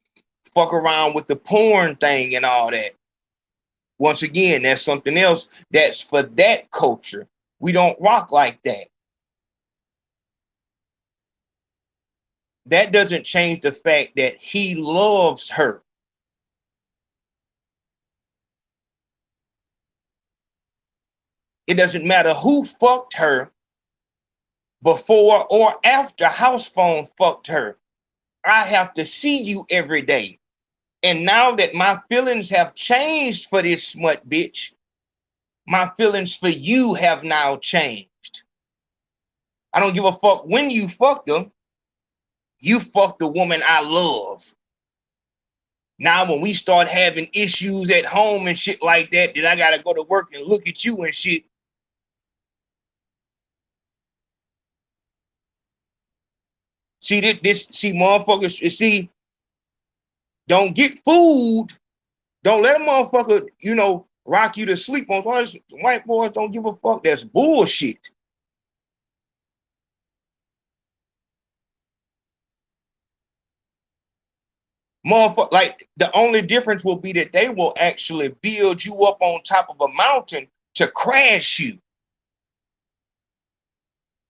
fuck around with the porn thing and all that. Once again, that's something else that's for that culture. We don't rock like that. That doesn't change the fact that he loves her. It doesn't matter who fucked her before or after House Phone fucked her. I have to see you every day. And now that my feelings have changed for this smut bitch, my feelings for you have now changed. I don't give a fuck when you fucked her. You fucked the woman I love. Now when we start having issues at home and shit like that, then I gotta go to work and look at you and shit. See see motherfuckers, see, don't get fooled. Don't let a motherfucker, you know, rock you to sleep on. White boys don't give a fuck. That's bullshit. Motherfucker, like the only difference will be that they will actually build you up on top of a mountain to crash you.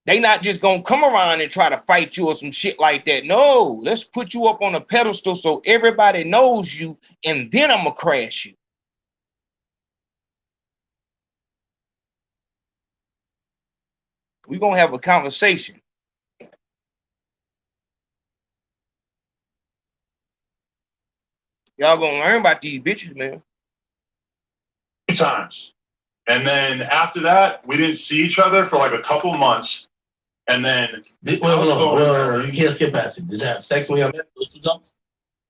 They not just gonna come around and try to fight you or some shit like that. No, let's put you up on a pedestal so everybody knows you, and then I'm gonna crash you. We're gonna have a conversation. Y'all gonna learn about these bitches, man. Times. And then after that, we didn't see each other for like a couple months. And then wait, hold on. You can't skip past it. Did you have sex when y'all met those 2 times?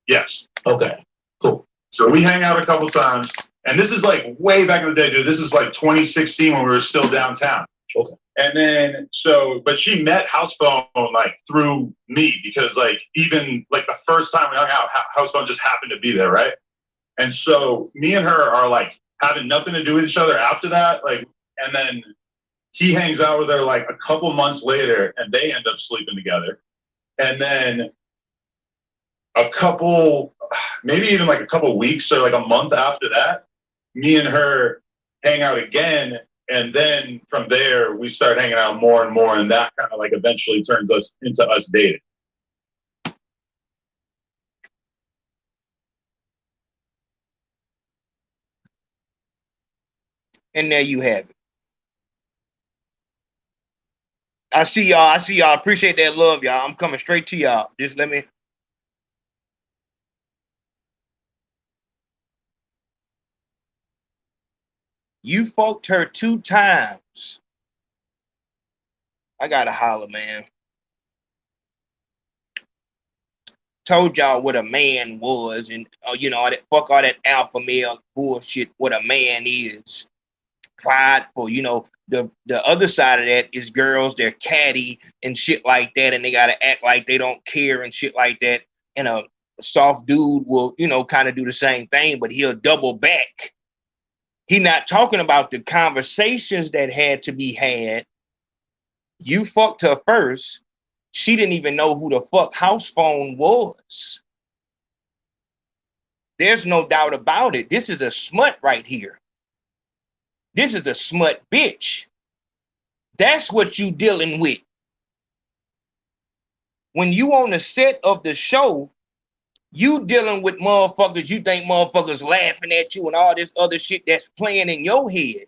Yes. Okay, cool. So we hang out a couple times. And this is like way back in the day, dude. This is like 2016 when we were still downtown. Okay. And then but she met House Phone like through me because like even like the first time we hung out, House Phone just happened to be there, right? And so me and her are like having nothing to do with each other after that, like, and then he hangs out with her like a couple months later, and they end up sleeping together. And then maybe even like a couple weeks or like a month after that, me and her hang out again. And then from there, we start hanging out more and more. And that kind of like eventually turns us into us dating. And there you have it. I see y'all. Appreciate that love, y'all. I'm coming straight to y'all. Just let me. You fucked her 2 times. I gotta holler, man. Told y'all what a man was, and fuck all that alpha male bullshit. What a man is. Prideful, the other side of that is girls, they're catty and shit like that, and they gotta act like they don't care and shit like that. And a soft dude will, kind of do the same thing, but he'll double back. He not talking about the conversations that had to be had. You fucked her first. She didn't even know who the fuck House Phone was. There's no doubt about it. This is a smut right here. This is a smut bitch. That's what you dealing with. When you on the set of the show, you dealing with motherfuckers, you think motherfuckers laughing at you and all this other shit that's playing in your head.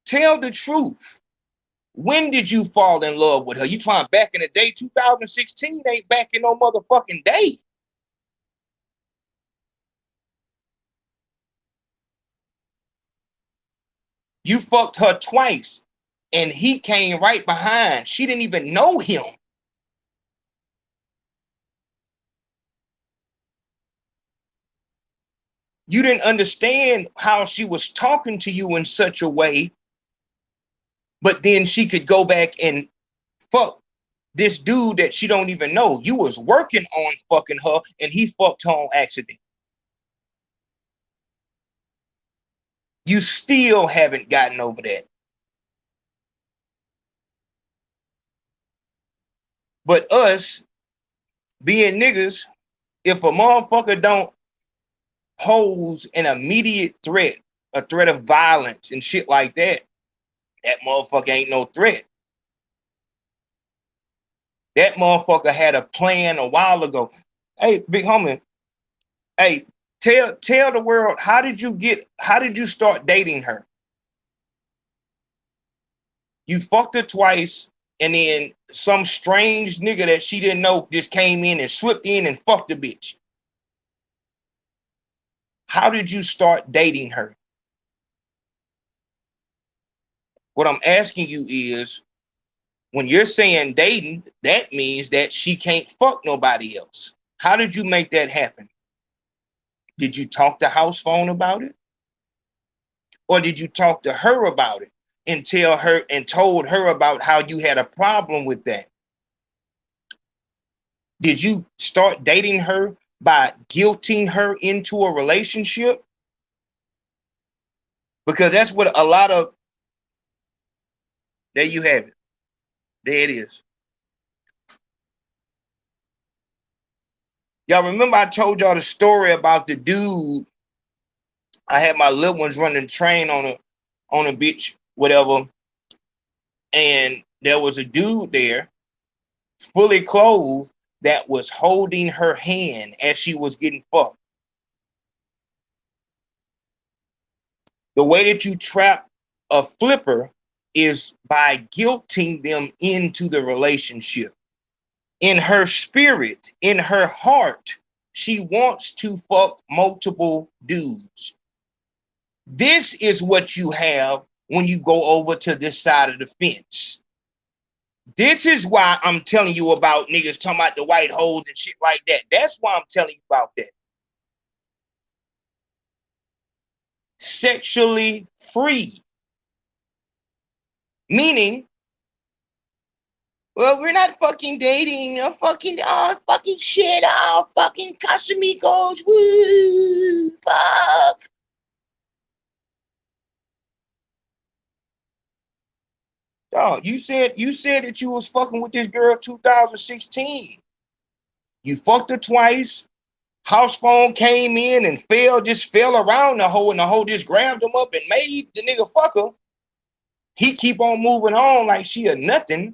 Tell the truth. When did you fall in love with her? You trying back in the day? 2016 ain't back in no motherfucking day. You fucked her twice, and he came right behind. She didn't even know him. You didn't understand how she was talking to you in such a way, but then she could go back and fuck this dude that she don't even know. You was working on fucking her, and he fucked her on accident. You still haven't gotten over that. But us, being niggas, if a motherfucker don't pose an immediate threat, a threat of violence and shit like that, that motherfucker ain't no threat. That motherfucker had a plan a while ago. Hey, big homie, hey, tell the world, how did you start dating her? You fucked her twice, and then some strange nigga that she didn't know just came in and slipped in and fucked the bitch. How did you start dating her? What I'm asking you is, when you're saying dating, that means that she can't fuck nobody else. How did you make that happen? Did you talk to House Phone about it? Or did you talk to her about it and tell her and told her about how you had a problem with that? Did you start dating her by guilting her into a relationship? Because that's what a lot of, there you have it. There it is. Y'all remember I told y'all the story about the dude. I had my little ones running the train on a bitch, whatever. And there was a dude there, fully clothed, that was holding her hand as she was getting fucked. The way that you trap a flipper is by guilting them into the relationship. In her spirit, in her heart, she wants to fuck multiple dudes. This is what you have when you go over to this side of the fence. This is why I'm telling you about niggas talking about the white holes and shit like that. That's why I'm telling you about that. Sexually free. Meaning, well, we're not fucking dating, fucking shit, fucking Casamigos, woo, fuck. Dog, you said that you was fucking with this girl 2016. You fucked her twice. House phone came in and fell around the hole, and the hole just grabbed him up and made the nigga fuck her. He keep on moving on like she a nothing.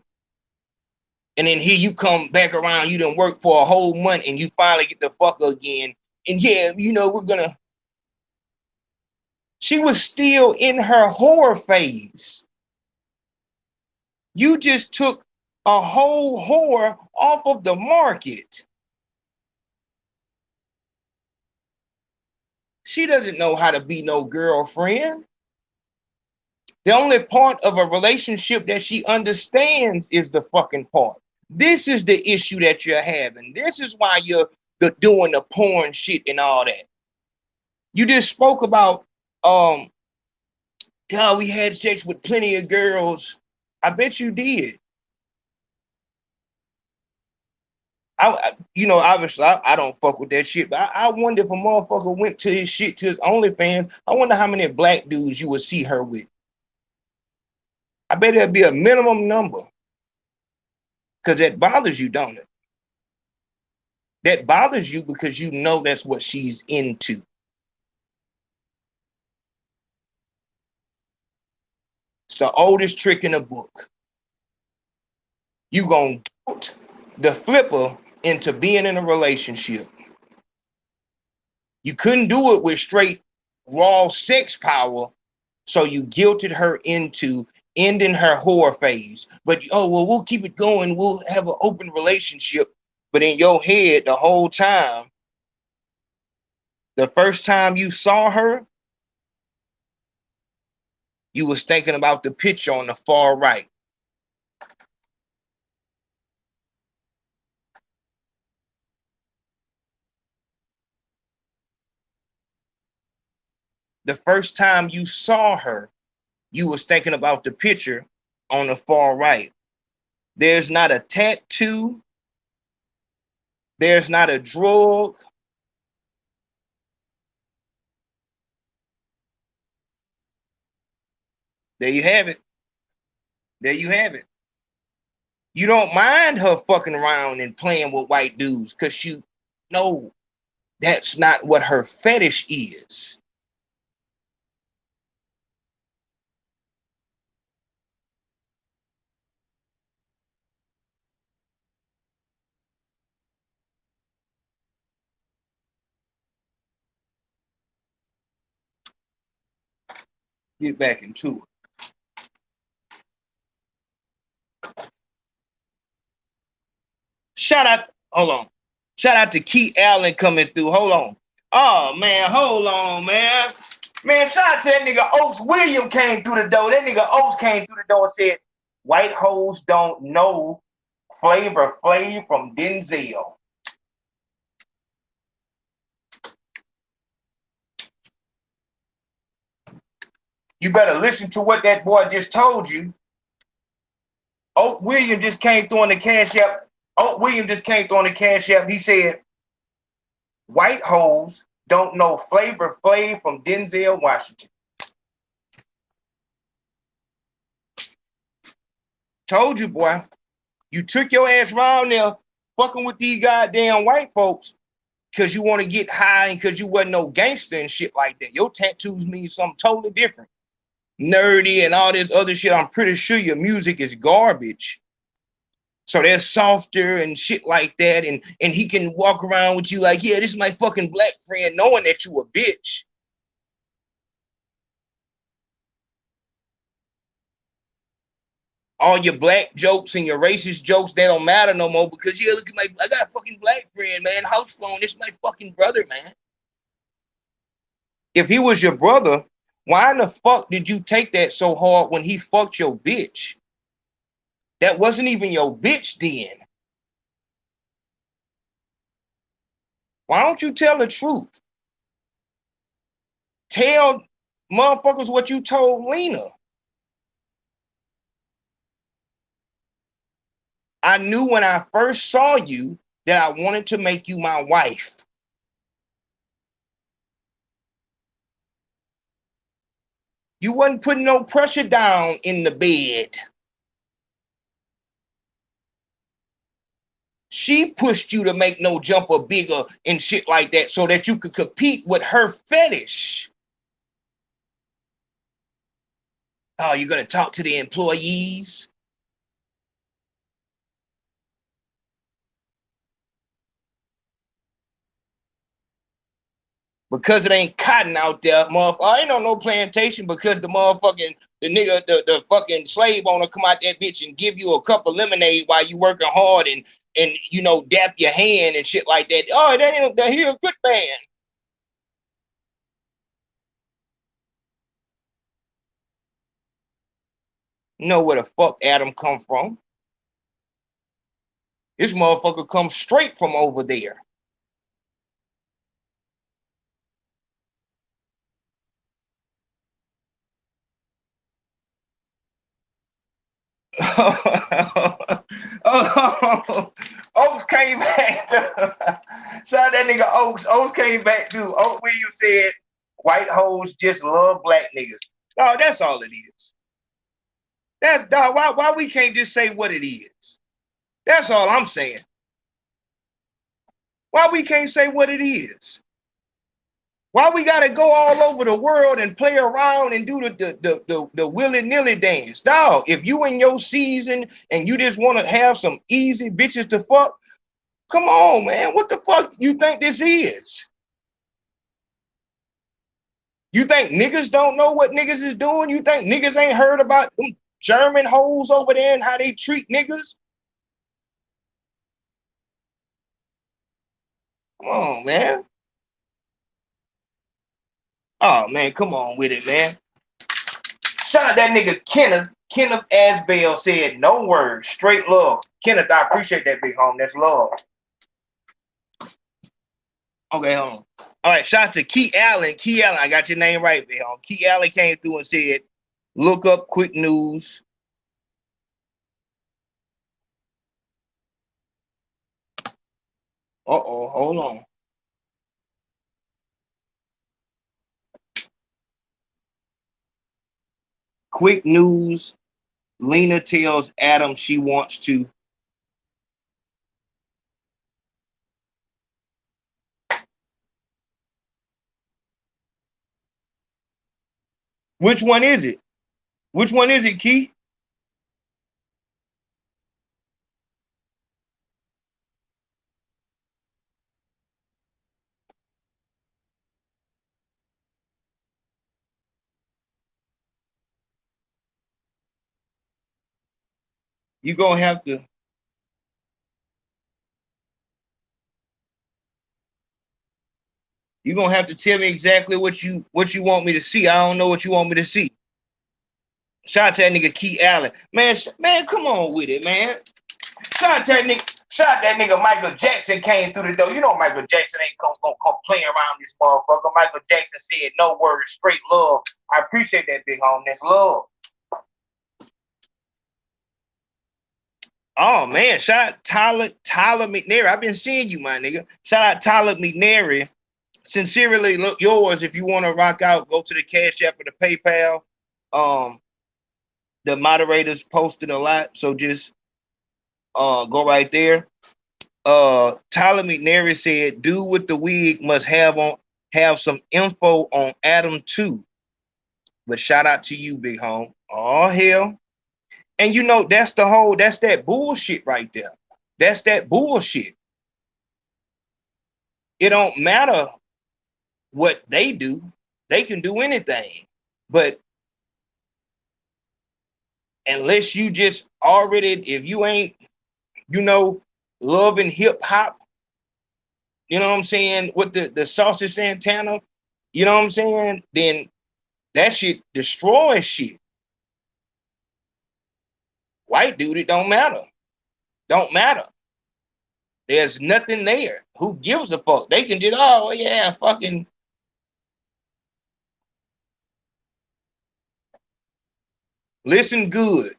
And then here you come back around, you done work for a whole month and you finally get the fuck her again. And yeah, she was still in her horror phase. You just took a whole whore off of the market. She doesn't know how to be no girlfriend. The only part of a relationship that she understands is the fucking part. This is the issue that you're having. This is why you're doing the porn shit and all that. You just spoke about, God, we had sex with plenty of girls. I bet you did. Obviously, I don't fuck with that shit, but I wonder if a motherfucker went to his shit, to his OnlyFans, I wonder how many black dudes you would see her with. I bet there'd be a minimum number. Because that bothers you, don't it? That bothers you because you know that's what she's into. It's the oldest trick in the book. You gonna guilt the flipper into being in a relationship. You couldn't do it with straight raw sex power, so you guilted her into ending her whore phase. But we'll keep it going, we'll have an open relationship. But in your head the whole time, the first time you saw her, you was thinking about the picture on the far right. The first time you saw her, you was thinking about the picture on the far right. There's not a tattoo. There's not a drug. There you have it. There you have it. You don't mind her fucking around and playing with white dudes because you know that's not what her fetish is. Get back into it. Shout out to Keith Allen coming through. Hold on. Oh man, hold on, man. Man, shout out to that nigga Oates William came through the door. That nigga Oates came through the door and said, white hoes don't know Flavor Flav from Denzel. You better listen to what that boy just told you. Oates William just came through on the Cash App. He said, white hoes don't know Flavor Flav from Denzel Washington. Told you, boy. You took your ass around there fucking with these goddamn white folks because you want to get high and because you wasn't no gangster and shit like that. Your tattoos mean something totally different. Nerdy and all this other shit. I'm pretty sure your music is garbage. So they're softer and shit like that. And he can walk around with you like, yeah, this is my fucking black friend, knowing that you a bitch. All your black jokes and your racist jokes, they don't matter no more because, yeah, look at I got a fucking black friend, man. House phone, this is my fucking brother, man. If he was your brother, why in the fuck did you take that so hard when he fucked your bitch? That wasn't even your bitch then. Why don't you tell the truth? Tell motherfuckers what you told Lena. I knew when I first saw you that I wanted to make you my wife. You wasn't putting no pressure down in the bed. She pushed you to make no jumper bigger and shit like that so that you could compete with her fetish. Oh, you're going to talk to the employees? Because it ain't cotton out there, motherfucker. I ain't on no plantation because the motherfucking, the fucking slave owner come out that bitch and give you a cup of lemonade while you working hard and you know, dap your hand and shit like that. Oh, that he a good man. Know where the fuck Adam come from? This motherfucker come straight from over there. Oaks came back. Shout out that nigga Oaks. Oaks came back too. Oaks Williams said, white hoes just love black niggas. No, that's all it is. That's dog. Why we can't just say what it is? That's all I'm saying. Why we can't say what it is? Why we gotta go all over the world and play around and do the willy-nilly dance? Dog, if you in your season and you just want to have some easy bitches to fuck, come on, man. What the fuck you think this is? You think niggas don't know what niggas is doing? You think niggas ain't heard about them German hoes over there and how they treat niggas? Come on, man. Oh, man, come on with it, man. Shout out that nigga Kenneth. Kenneth Asbell said, no words, straight love. Kenneth, I appreciate that, big home. That's love. Okay, hold on. All right, shout out to Key Allen. Key Allen, I got your name right, big home. Key Allen came through and said, look up quick news. Uh-oh, hold on. Quick news. Lena tells Adam she wants to. Which one is it? Which one is it, Key? You gonna have to. You're gonna have to tell me exactly what you want me to see. I don't know what you want me to see. Shout out to that nigga Key Allen. Man, come on with it, man. Shout out to that nigga Michael Jackson came through the door. You know Michael Jackson ain't gonna come playing around this motherfucker. Michael Jackson said no words, straight love. I appreciate that, big home. That's love. Oh man, shout out Tyler McNary. I've been seeing you, my nigga. Shout out Tyler McNary. Sincerely, look yours. If you want to rock out, go to the Cash App or the PayPal. The moderators posted a lot, so just go right there. Tyler McNary said, "Dude with the wig must have some info on Adam too." But shout out to you, big home. Oh hell. And you know, that's that bullshit right there. That's that bullshit. It don't matter what they do. They can do anything. But unless you just already, if you ain't, you know, loving hip hop, you know what I'm saying, with the Saucy Santana, you know what I'm saying, then that shit destroys shit. White dude, it don't matter. Don't matter. There's nothing there. Who gives a fuck? They can just, oh yeah, fucking. Listen good.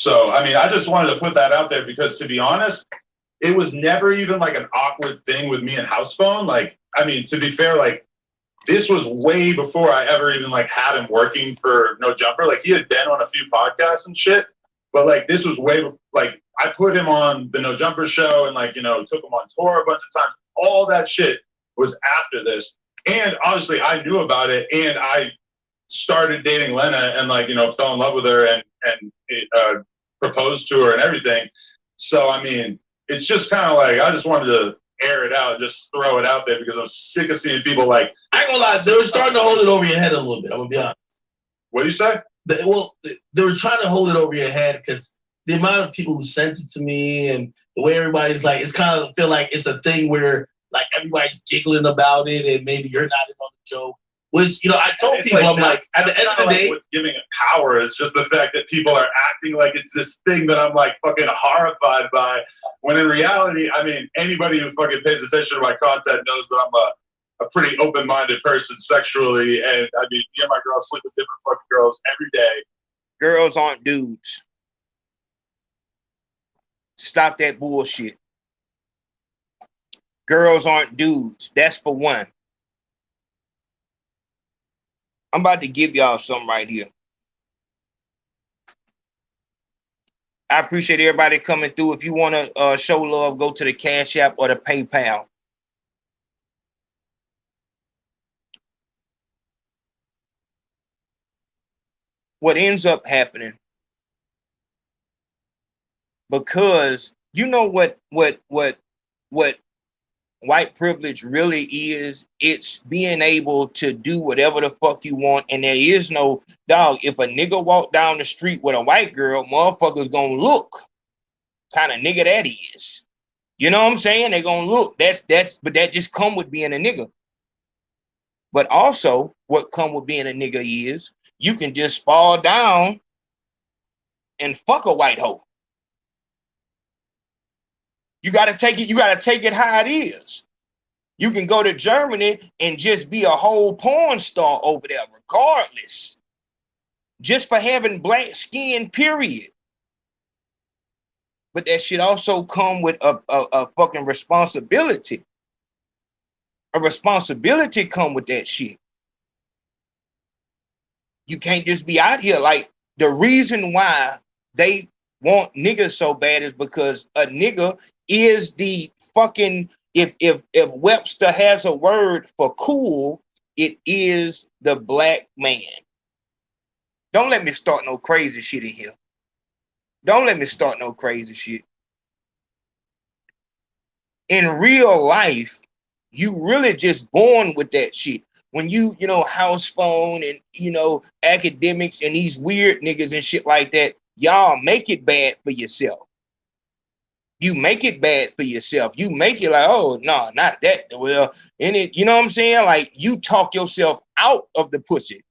So, I mean, I just wanted to put that out there because, to be honest, it was never even like an awkward thing with me and HousePhone. Like, I mean, to be fair, like, this was way before I ever even like had him working for No Jumper. Like, he had been on a few podcasts and shit, but like, this was way before, like, I put him on the No Jumper show and like, you know, took him on tour a bunch of times. All that shit was after this. And obviously I knew about it, and I started dating Lena and like, you know, fell in love with her and proposed to her and everything. So, I mean, it's just kind of like, I just wanted to air it out, just throw it out there because I'm sick of seeing people like. I ain't gonna lie, they were starting to hold it over your head a little bit. I'm gonna be honest. What do you say? They were trying to hold it over your head because the amount of people who sent it to me and the way everybody's like, it's kind of feel like it's a thing where like everybody's giggling about it and maybe you're not in on the joke. Which, you know, I told people, I'm like, at the end of the day, what's giving it power is just the fact that people are acting like it's this thing that I'm like fucking horrified by. When in reality, I mean, anybody who fucking pays attention to my content knows that I'm a pretty open-minded person sexually, and I mean, me and my girls sleep with different fucking girls every day. Girls aren't dudes. Stop that bullshit. Girls aren't dudes. That's for one. I'm about to give y'all something right here. I appreciate everybody coming through. If you want to show love, go to the Cash App or the PayPal. What ends up happening, because you know what white privilege really is, it's being able to do whatever the fuck you want, and there is no dog. If a nigga walk down the street with a white girl, motherfuckers gonna look kind of nigga that is. You know what I'm saying? They gonna look. But that just come with being a nigga. But also, what come with being a nigga is you can just fall down and fuck a white hoe. You got to take it how it is. You can go to Germany and just be a whole porn star over there, regardless. Just for having black skin, period. But that shit also come with a fucking responsibility. A responsibility come with that shit. You can't just be out here. Like, the reason why they want niggas so bad is because a nigga is the fucking, if Webster has a word for cool, it is the black man. Don't let me start no crazy shit in here. Don't let me start no crazy shit. In real life, you really just born with that shit. When you know, house phone and, you know, academics and these weird niggas and shit like that, y'all make it bad for yourself. You make it bad for yourself. You make it like, oh, no, not that. Well, and it, you know what I'm saying? Like, you talk yourself out of the pussy.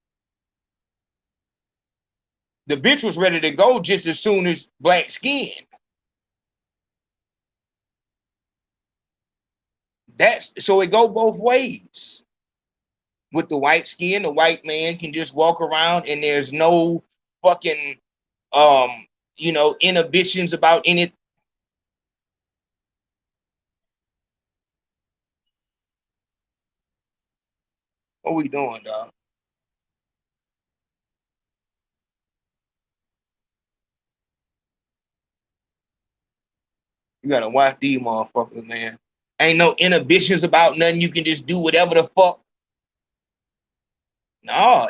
The bitch was ready to go just as soon as black skin. So it go both ways. With the white skin, the white man can just walk around and there's no fucking, you know, inhibitions about anything. What we doing, dog? You gotta watch these motherfuckers, man. Ain't no inhibitions about nothing. You can just do whatever the fuck. No,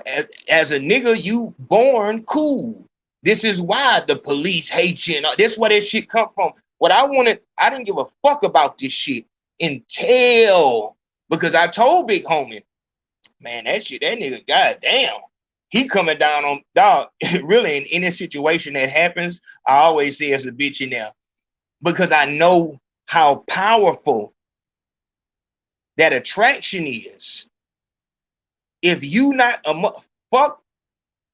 as a nigga, you born cool. This is why the police hate you. And this is where that shit come from. What I wanted, I didn't give a fuck about this shit until, because I told Big Homie, man, that shit, that nigga, goddamn, he coming down on, dog, really, in any situation that happens, I always say as a bitch in there, because I know how powerful that attraction is. If you not a fuck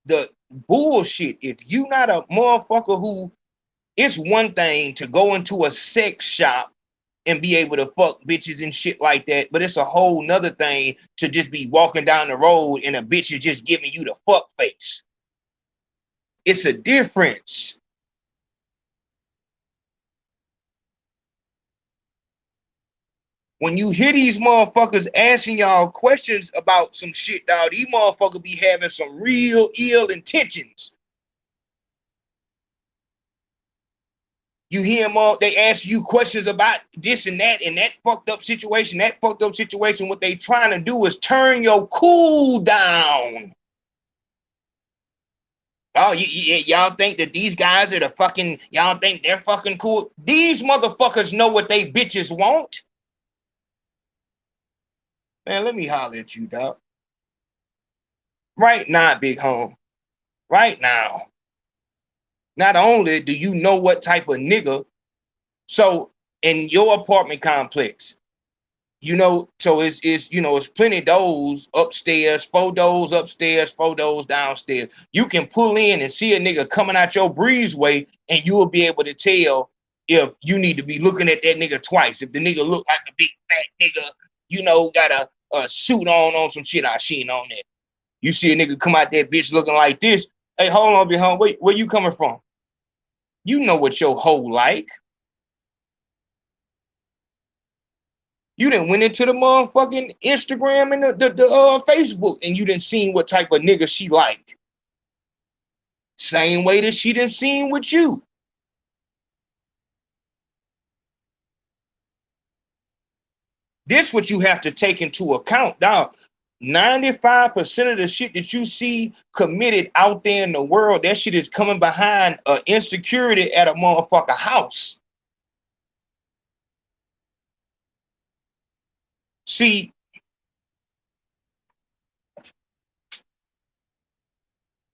the bullshit, if you not a motherfucker who, it's one thing to go into a sex shop and be able to fuck bitches and shit like that, but it's a whole nother thing to just be walking down the road and a bitch is just giving you the fuck face. It's a difference. When you hear these motherfuckers asking y'all questions about some shit, dog, these motherfuckers be having some real ill intentions. You hear them all, they ask you questions about this and that fucked up situation, that fucked up situation. What they trying to do is turn your cool down. Oh, y'all think that these guys are the fucking, y'all think they're fucking cool? These motherfuckers know what they bitches want. Man, let me holler at you, dog. Right now, big home. Right now. Not only do you know what type of nigga, so in your apartment complex, you know, so it's you know, it's plenty of doors upstairs, 4 doors upstairs, 4 doors downstairs. You can pull in and see a nigga coming out your breezeway, and you will be able to tell if you need to be looking at that nigga twice. If the nigga look like a big fat nigga, you know, got a suit on some shit I seen on that. You see a nigga come out that bitch looking like this. Hey, hold on, be home. Where you coming from? You know what your hoe like. You done went into the motherfucking Instagram and the Facebook, and you done seen what type of nigga she like. Same way that she done seen with you. This what you have to take into account, dog. 95% of the shit that you see committed out there in the world, that shit is coming behind insecurity at a motherfucker house. See,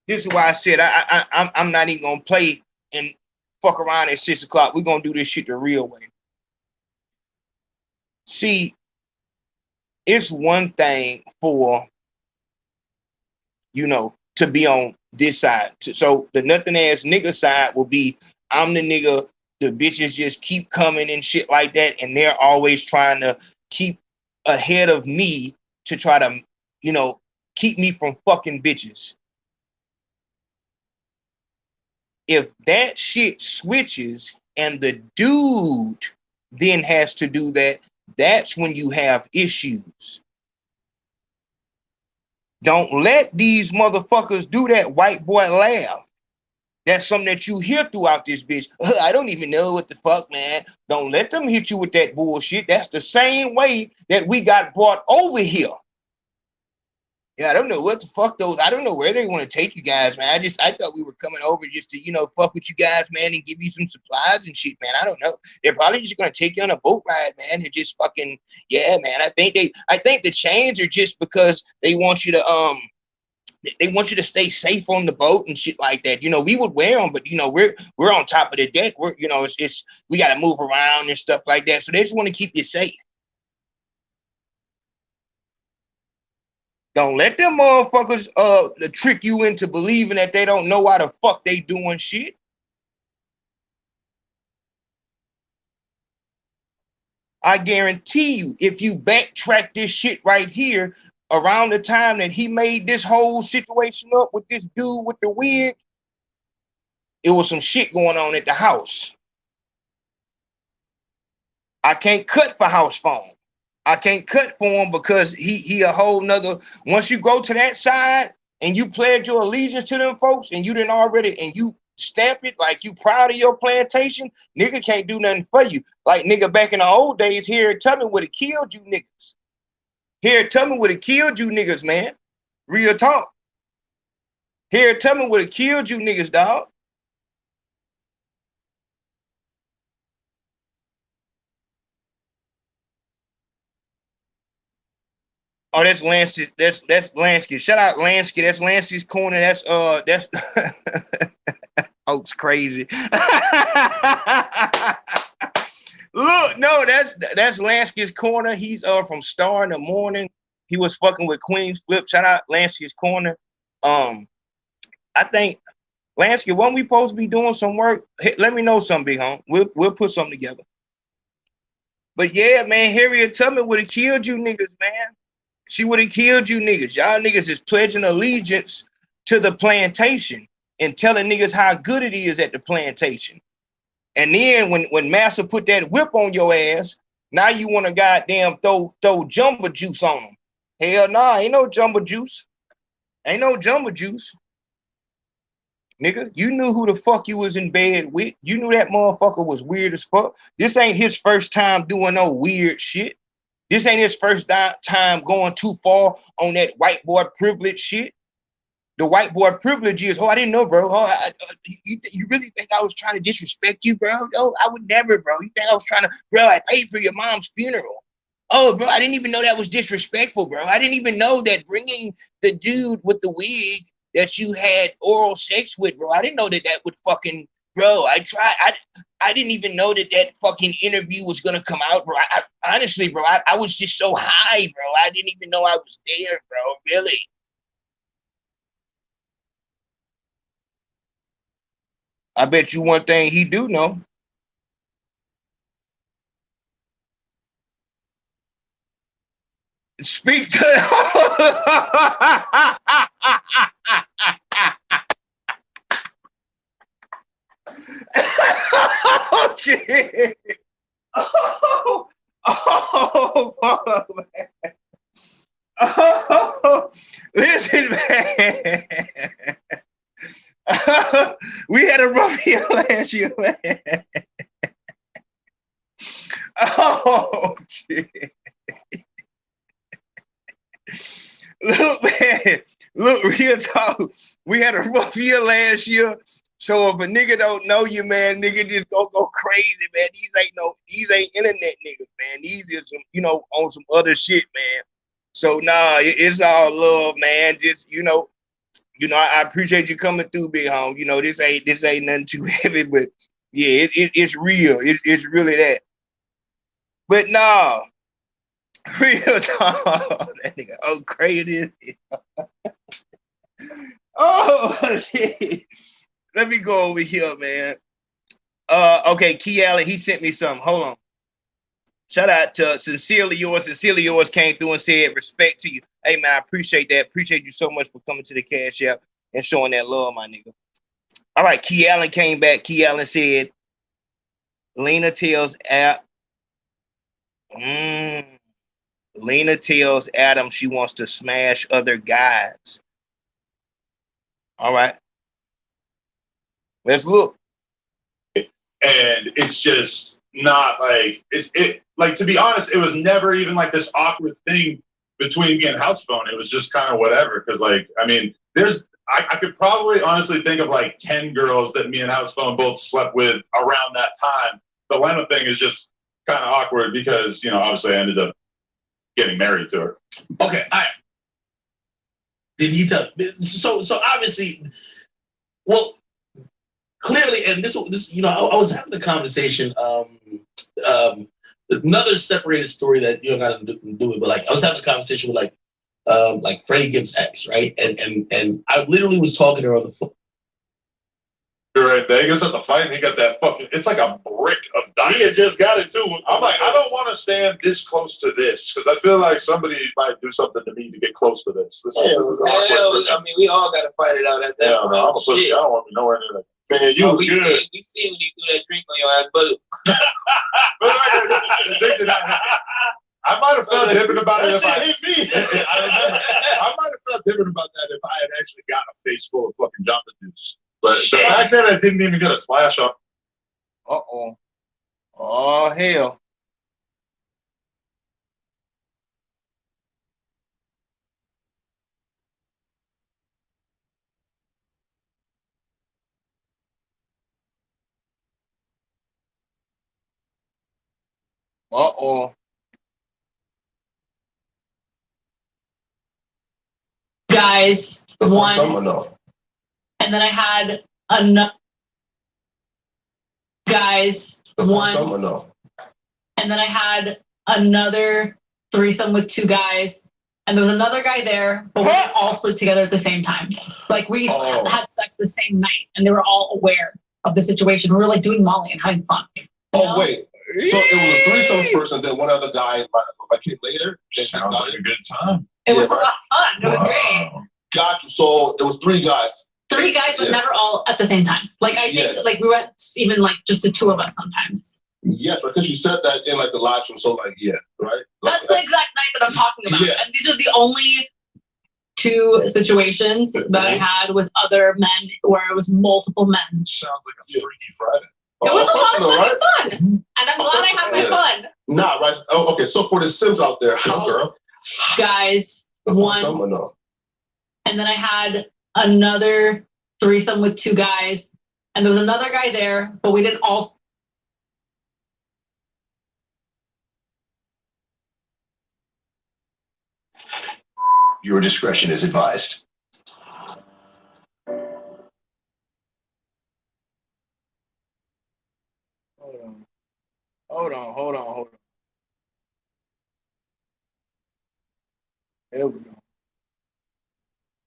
this is why I said I'm not even gonna play and fuck around at 6 o'clock. We're gonna do this shit the real way. See, it's one thing for, you know, to be on this side. So the nothing ass nigga side will be, I'm the nigga, the bitches just keep coming and shit like that, and they're always trying to keep ahead of me to try to, you know, keep me from fucking bitches. If that shit switches and the dude then has to do that, that's when you have issues. Don't let these motherfuckers do that white boy laugh. That's something that you hear throughout this bitch. I don't even know what the fuck, man. Don't let them hit you with that bullshit. That's the same way that we got brought over here. Yeah, I don't know what the fuck those. I don't know where they want to take you guys, man. I thought we were coming over just to, you know, fuck with you guys, man, and give you some supplies and shit, man. I don't know. They're probably just gonna take you on a boat ride, man, and just fucking, yeah, man. I think the chains are just because they want you to stay safe on the boat and shit like that. You know, we would wear them, but you know, we're on top of the deck. We're, you know, it's we got to move around and stuff like that. So they just want to keep you safe. Don't let them motherfuckers trick you into believing that they don't know why the fuck they doing shit. I guarantee you, if you backtrack this shit right here, around the time that he made this whole situation up with this dude with the wig, it was some shit going on at the house. I can't cut for HousePhone's. I can't cut for him because he a whole nother. Once you go to that side and you pledge your allegiance to them folks, and you didn't already, and you stamp it like you proud of your plantation, nigga can't do nothing for you. Like nigga back in the old days, here at Tammany would have killed you niggas. Here at Tammany would have killed you niggas, man. Real talk. Here at Tammany would have killed you niggas, dog. Oh, that's Lansky. That's Lansky. Shout out Lansky. That's Lansky's corner. That's oh, it's crazy. Look, no, that's Lansky's corner. He's from Star in the Morning. He was fucking with Queen's Flip. Shout out Lansky's corner. I think Lansky, when we supposed to be doing some work, let me know something, big home. We'll put something together. But yeah, man, Harriet Tubman would have killed you niggas, man. She would have killed you niggas. Y'all niggas is pledging allegiance to the plantation and telling niggas how good it is at the plantation. And then when Massa put that whip on your ass, Now you want to goddamn throw jumbo juice on them. Hell nah, ain't no jumbo juice. Ain't no jumbo juice. Nigga, you knew who the fuck you was in bed with. You knew that motherfucker was weird as fuck. This ain't his first time doing no weird shit. This ain't his first time going too far on that white boy privilege shit. The white boy privilege is, oh, I didn't know, bro. Oh, you really think I was trying to disrespect you, bro? No, I would never, bro. You think I was trying to, bro, I paid for your mom's funeral. Oh, bro, I didn't even know that was disrespectful, bro. I didn't even know that bringing the dude with the wig that you had oral sex with, bro. I didn't know that would fucking, bro. I didn't even know that fucking interview was gonna come out, bro. Honestly, bro, I was just so high, bro. I didn't even know I was there, bro. Really. I bet you one thing he do know. Speak to oh shit. Oh, man. Oh, listen, man. We had a rough year last year, man. Oh shit. Look, man, look, real talk. We had a rough year last year. So if a nigga don't know you, man, nigga just go crazy, man. These ain't internet niggas, man. These is some, on some other shit, man. So nah, it's all love, man. Just, I appreciate you coming through, big home. This ain't nothing too heavy, but yeah, it's real. It's really that. But nah. Real talk, that nigga, oh crazy. Oh shit. Let me go over here, man. Okay, Key Allen, he sent me something. Hold on. Shout out to Sincerely Yours. Sincerely Yours came through and said respect to you. Hey man, I appreciate that. Appreciate you so much for coming to the Cash App and showing that love, my nigga. All right, Key Allen came back. Key Allen said, Lena tells Lena tells Adam she wants to smash other guys. All right. Let's look. And it's just not like, to be honest, it was never even like this awkward thing between me and House Phone. It was just kind of whatever. Cause I could probably honestly think of like 10 girls that me and House Phone both slept with around that time. The Lena thing is just kind of awkward because, obviously I ended up getting married to her. Okay, did he tell? So obviously, well, clearly, and this, I was having a conversation. Another separated story that you don't got to do with, but like I was having a conversation with like Freddie Gibbs' ex, right? And I literally was talking to her on the phone. You're in Vegas at the fight, and he got that fucking, it's like a brick of diamond. He had just got it too. I'm like, I don't want to stand this close to this because I feel like somebody might do something to me to get close to this. This is awkward. I mean, we all got to fight it out at that point. I'm a pussy. I don't want to be nowhere near that. Man, you was good. We see when you do that drink on your ass, but I might have felt different about it if I hit me. I might have felt different about that if I had actually got a face full of fucking Jamba Juice. But the fact that I didn't even get a splash up. Uh-oh. Oh, hell. Uh-oh. Guys, once, and then I had another guys once, and then I had another threesome with two guys, and there was another guy there, but we didn't all sleep together at the same time. Like we had sex the same night, and they were all aware of the situation. We were like doing Molly and having fun. Oh wait, so it was a threesome first, and then one other guy came later. Sounds like a good time. It was a lot of fun. It was great. Got you. So it was three guys. Three guys, but never all at the same time. Like I think, like we went even like just the two of us sometimes. Yes, right. Because you said that in like the live stream. So like, yeah, right. Like, That's the exact night that I'm talking about. Yeah. And these are the only 2 situations that I had with other men where it was multiple men. Sounds like a Freaky Friday. It was a lot personal, of right? fucking fun. And I'm glad I had my fun. Nah, right. Oh, okay. So for the Sims out there, how girl? Guys, once. Some or no? And then I had another threesome with 2 guys. And there was another guy there, but we didn't all. Your discretion is advised. Hold on. There we go.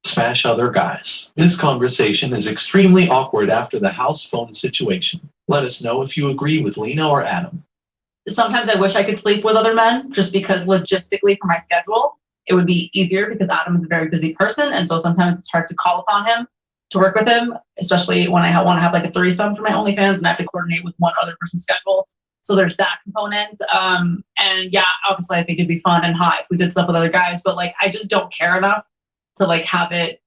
Smash other guys. This conversation is extremely awkward after the house phone situation. Let us know if you agree with Lena or Adam. Sometimes I wish I could sleep with other men just because logistically for my schedule, it would be easier because Adam is a very busy person. And so sometimes it's hard to call upon him to work with him, especially when I want to have like a threesome for my OnlyFans and I have to coordinate with one other person's schedule. So there's that component. And yeah, obviously I think it'd be fun and hot if we did stuff with other guys, but like, I just don't care enough to like have it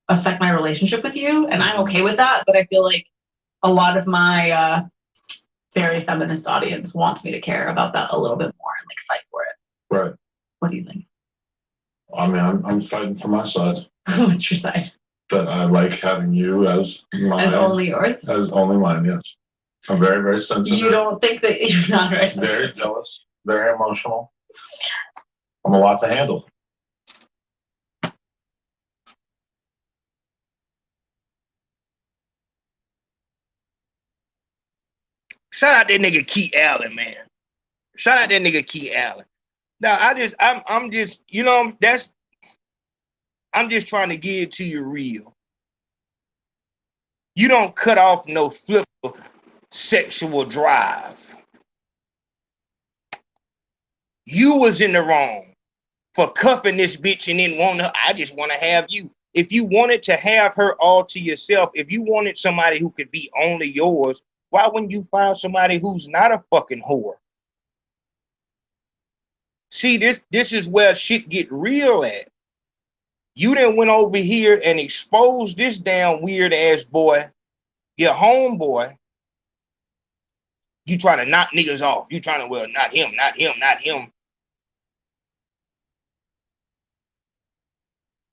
affect my relationship with you. And I'm okay with that. But I feel like a lot of my very feminist audience wants me to care about that a little bit more and like fight for it. Right. What do you think? I mean, I'm fighting for my side. What's your side? That I like having you as mine. As only yours? As only mine, yes. I'm very, very sensitive. You don't think that you're not very sensitive? Very jealous, very emotional. I'm a lot to handle. Shout out that nigga Key Allen, man. Shout out that nigga Key Allen. Now I'm just, you know, I'm just trying to get it to you real. You don't cut off no flipper sexual drive. You was in the wrong for cuffing this bitch and then wanting her. I just want to have you. If you wanted to have her all to yourself, if you wanted somebody who could be only yours, why wouldn't you find somebody who's not a fucking whore? See, this is where shit get real at. You done went over here and exposed this damn weird ass boy, your homeboy. You trying to knock niggas off. You trying to, well, not him, not him, not him.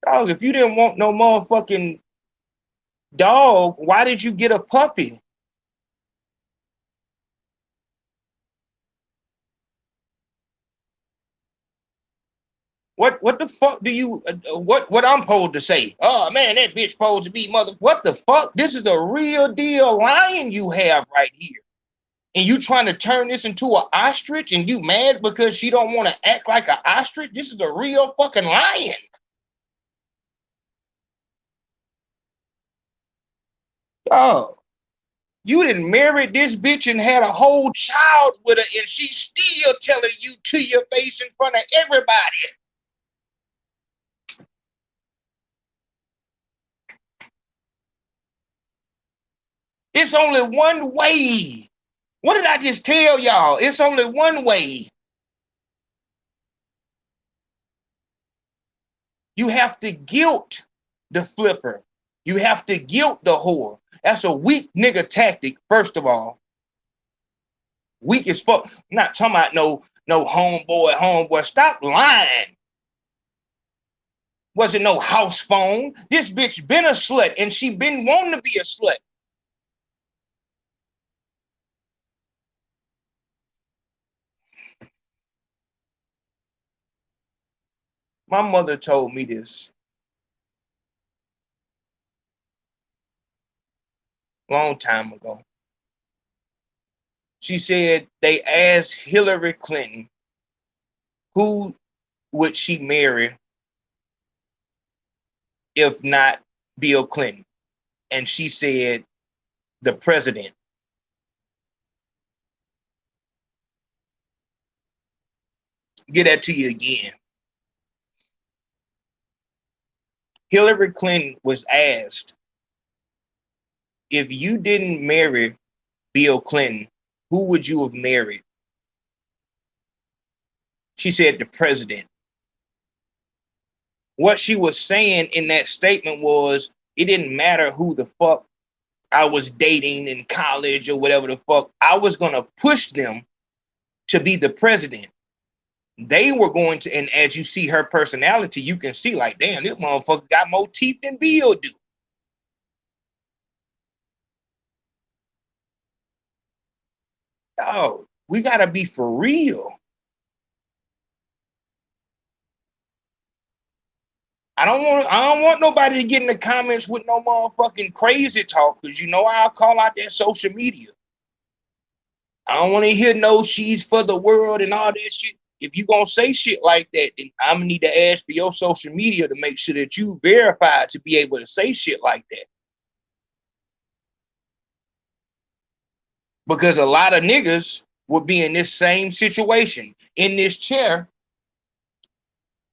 Dog, if you didn't want no motherfucking dog, why did you get a puppy? What the fuck do you, what I'm supposed to say? Oh man, that bitch supposed to be mother, what the fuck? This is a real deal lion you have right here. And you trying to turn this into an ostrich and you mad because she don't want to act like an ostrich? This is a real fucking lion. Oh, you didn't marry this bitch and had a whole child with her and she's still telling you to your face in front of everybody. It's only one way. What did I just tell y'all? It's only one way. You have to guilt the flipper. You have to guilt the whore. That's a weak nigga tactic, first of all. Weak as fuck. I'm not talking about no homeboy. Stop lying. Wasn't no house phone. This bitch been a slut and she been wanting to be a slut. My mother told me this long time ago. She said they asked Hillary Clinton who would she marry if not Bill Clinton. And she said the president. Get that to you again. Hillary Clinton was asked, if you didn't marry Bill Clinton, who would you have married? She said the president. What she was saying in that statement was it didn't matter who the fuck I was dating in college or whatever the fuck. I was going to push them to be the president. They were going to, and as you see her personality, you can see like, damn, this motherfucker got more teeth than Bill do. Oh, we got to be for real. I don't want nobody to get in the comments with no motherfucking crazy talk, because you know I'll call out that social media. I don't want to hear no she's for the world and all that shit. If you gonna say shit like that, then I'm gonna need to ask for your social media to make sure that you verified to be able to say shit like that. Because a lot of niggas would be in this same situation, in this chair,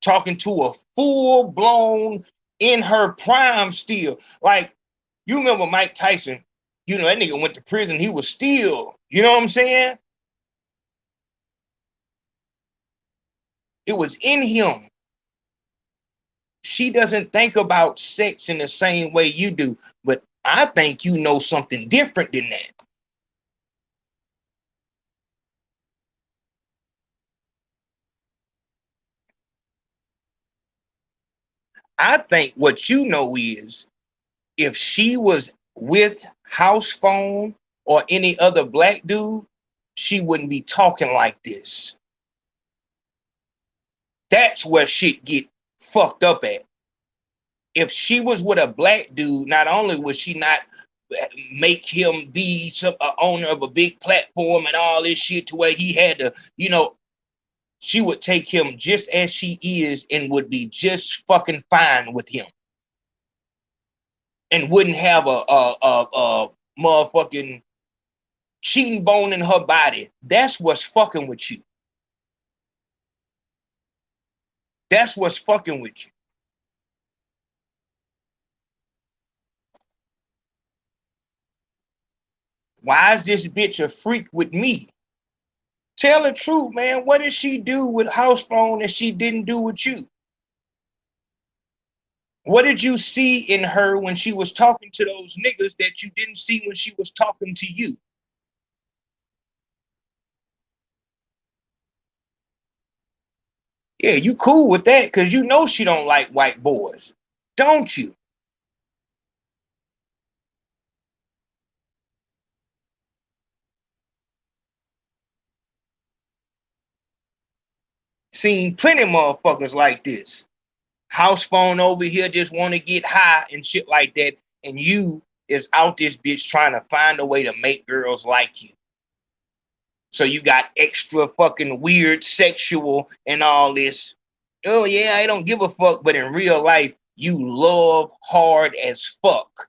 talking to a full-blown, in her prime still. Like, you remember Mike Tyson, you know, that nigga went to prison, he was still, you know what I'm saying? It was in him. She doesn't think about sex in the same way you do, but I think you know something different than that. I think what you know is if she was with HousePhone or any other black dude, she wouldn't be talking like this. That's where shit get fucked up at. If she was with a black dude, not only would she not make him be some owner of a big platform and all this shit to where he had to, you know, she would take him just as she is and would be just fucking fine with him. And wouldn't have a motherfucking cheating bone in her body. That's what's fucking with you. That's what's fucking with you. Why is this bitch a freak with me? Tell the truth, man. What did she do with HousePhone that she didn't do with you? What did you see in her when she was talking to those niggas that you didn't see when she was talking to you? Yeah, you cool with that because you know she don't like white boys, don't you? Seen plenty of motherfuckers like this. HousePhone over here just want to get high and shit like that, and you is out this bitch trying to find a way to make girls like you. So you got extra fucking weird sexual and all this. Oh yeah, I don't give a fuck, but in real life, you love hard as fuck.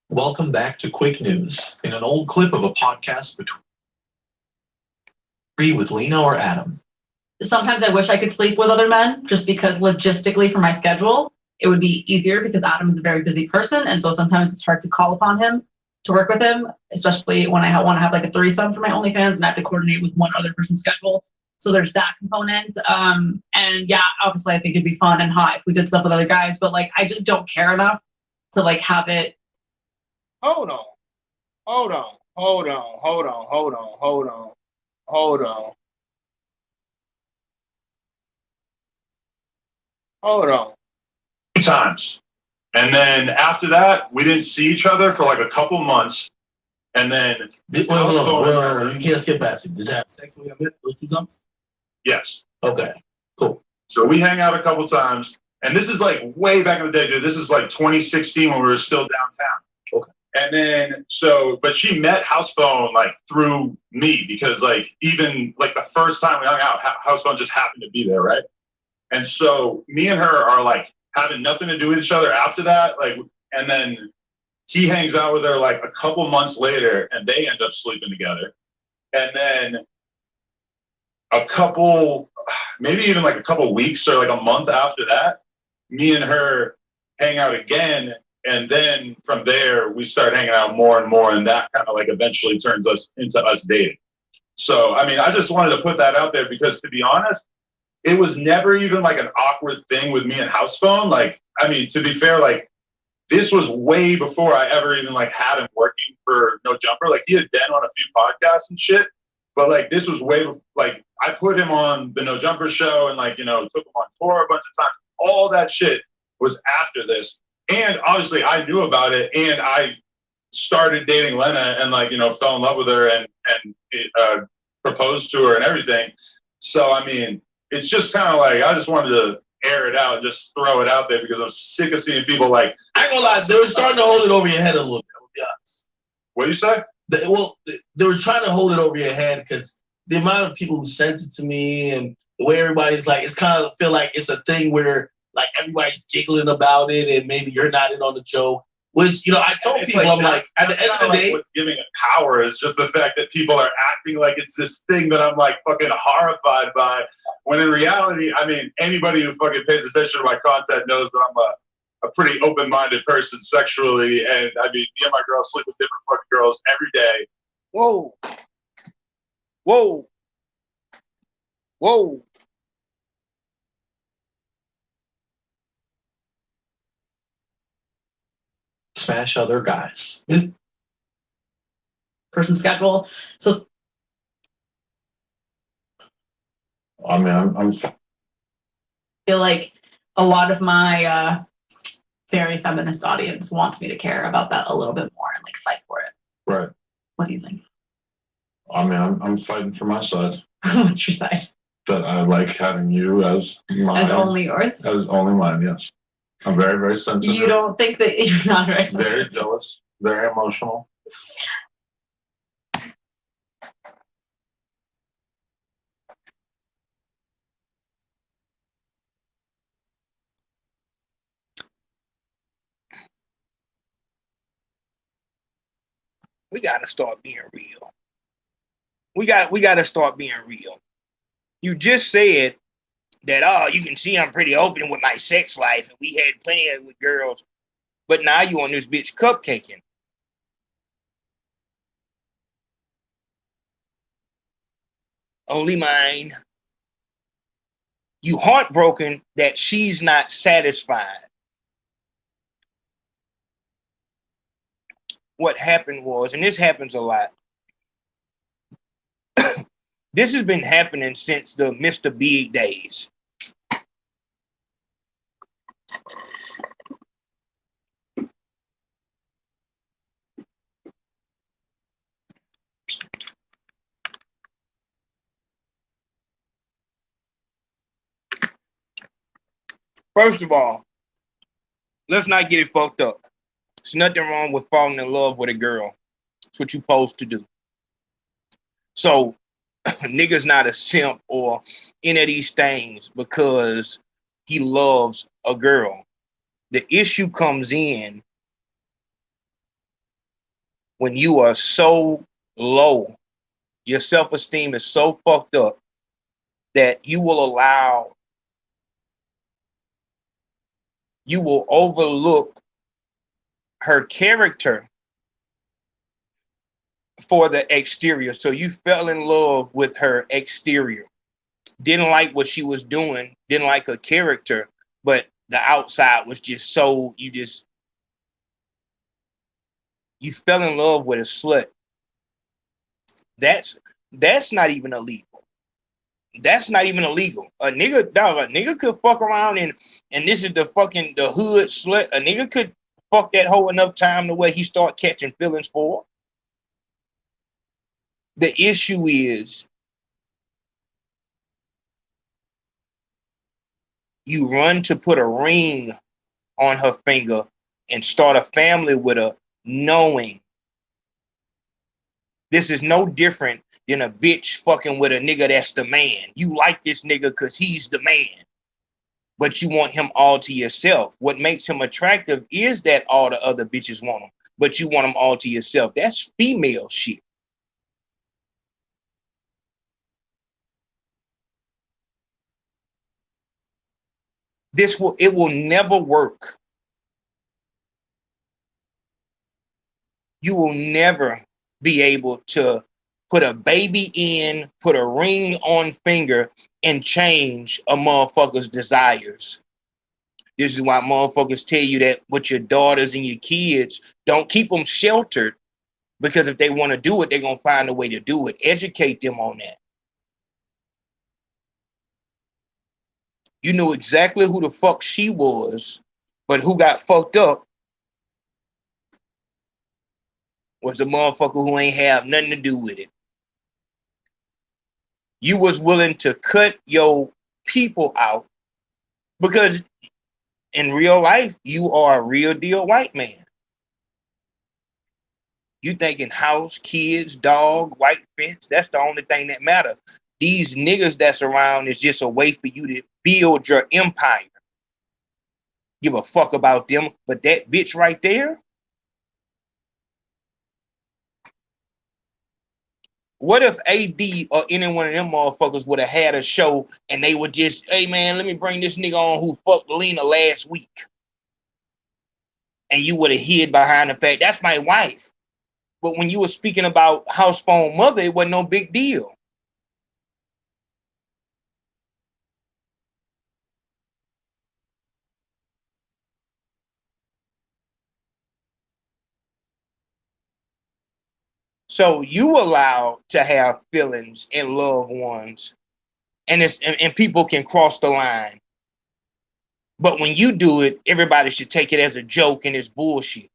Welcome back to Quick News. In an old clip of a podcast between with Lena or Adam. Sometimes I wish I could sleep with other men just because logistically for my schedule, it would be easier because Adam is a very busy person. And so sometimes it's hard to call upon him to work with him, especially when I want to have like a threesome for my OnlyFans and I have to coordinate with one other person's schedule. So there's that component. And yeah, obviously I think it'd be fun and hot if we did stuff with other guys, but like, I just don't care enough to like have it. Hold on. Hold on. 2 times. And then after that, we didn't see each other for like a couple months. And then you can't skip past it. Did you have sex with him those 2 times? Yes. Okay. Cool. So we hang out a couple times. And this is like way back in the day, dude. This is like 2016 when we were still downtown. Okay. And then but she met HousePhone like through me because like even like the first time we hung out, HousePhone just happened to be there, right? And so me and her are like having nothing to do with each other after that. Like, and then he hangs out with her like a couple months later and they end up sleeping together. And then a couple, maybe even like a couple weeks or like a month after that, me and her hang out again. And then from there, we start hanging out more and more. And that kind of like eventually turns us into us dating. So, I mean, I just wanted to put that out there because, to be honest, it was never even like an awkward thing with me and HousePhone. Like, I mean, to be fair, like, this was way before I ever even like had him working for No Jumper. Like, he had been on a few podcasts and shit, but like this was way before, like I put him on the No Jumper show and like, you know, took him on tour a bunch of times. All that shit was after this. And obviously I knew about it, and I started dating Lena and like, you know, fell in love with her and proposed to her and everything. So, I mean, it's just kind of like, I just wanted to air it out and just throw it out there because I'm sick of seeing people like, I ain't gonna lie, they were starting to hold it over your head a little bit, I'll be honest. What do you say? They were trying to hold it over your head because the amount of people who sent it to me and the way everybody's like, it's kind of feel like it's a thing where like everybody's giggling about it and maybe you're not in on the joke. Which, you know, I told people, I'm like, at the end of the day, what's giving it power is just the fact that people are acting like it's this thing that I'm like fucking horrified by. When in reality, I mean, anybody who fucking pays attention to my content knows that I'm a pretty open-minded person sexually. And I mean, me and my girls sleep with different fucking girls every day. Whoa. Whoa. Whoa. Smash other guys. Person schedule. So I mean, I feel like a lot of my very feminist audience wants me to care about that a little bit more and like fight for it. Right. What do you think? I mean, I'm fighting for my side. What's your side? That I like having you as mine. As only yours? As only mine, yes. I'm very, very sensitive. You don't think that you're not very sensitive? Very jealous, very emotional. We gotta start being real. We gotta start being real. You just said that, oh, you can see I'm pretty open with my sex life, and we had plenty of with girls, but now you on this bitch cupcaking. Only mine. You heartbroken that she's not satisfied. What happened was, and this happens a lot, this has been happening since the Mr. Big days. First of all, let's not get it fucked up. There's nothing wrong with falling in love with a girl. It's what you're supposed to do. So, nigga's not a simp or any of these things because he loves a girl. The issue comes in when you are so low, your self-esteem is so fucked up that you will overlook her character for the exterior. So you fell in love with her exterior. Didn't like what she was doing, didn't like her character, but the outside was just so, you fell in love with a slut. That's not even illegal. That's not even illegal. A nigga could fuck around and this is the hood slut. A nigga could fuck that hoe enough time to where he start catching feelings for her. The issue is you run to put a ring on her finger and start a family with her, knowing this is no different than a bitch fucking with a nigga that's the man. You like this nigga because he's the man, but you want him all to yourself. What makes him attractive is that all the other bitches want him, but you want him all to yourself. That's female shit. it will never work. You will never be able to put a baby in, put a ring on finger, and change a motherfucker's desires. This is why motherfuckers tell you that with your daughters and your kids, don't keep them sheltered, because if they want to do it, they're going to find a way to do it. Educate them on that. You knew exactly who the fuck she was, but who got fucked up was the motherfucker who ain't have nothing to do with it. You was willing to cut your people out because in real life, you are a real deal white man. You thinking house, kids, dog, white fence, that's the only thing that matter. These niggas that's around is just a way for you to build your empire. Give a fuck about them, but that bitch right there, what if AD or any one of them motherfuckers would have had a show and they would just, hey man, let me bring this nigga on who fucked Lena last week. And you would have hid behind the fact, that's my wife. But when you were speaking about house phone mother, it wasn't no big deal. So you allowed to have feelings and loved ones, and people can cross the line. But when you do it, everybody should take it as a joke and it's bullshit.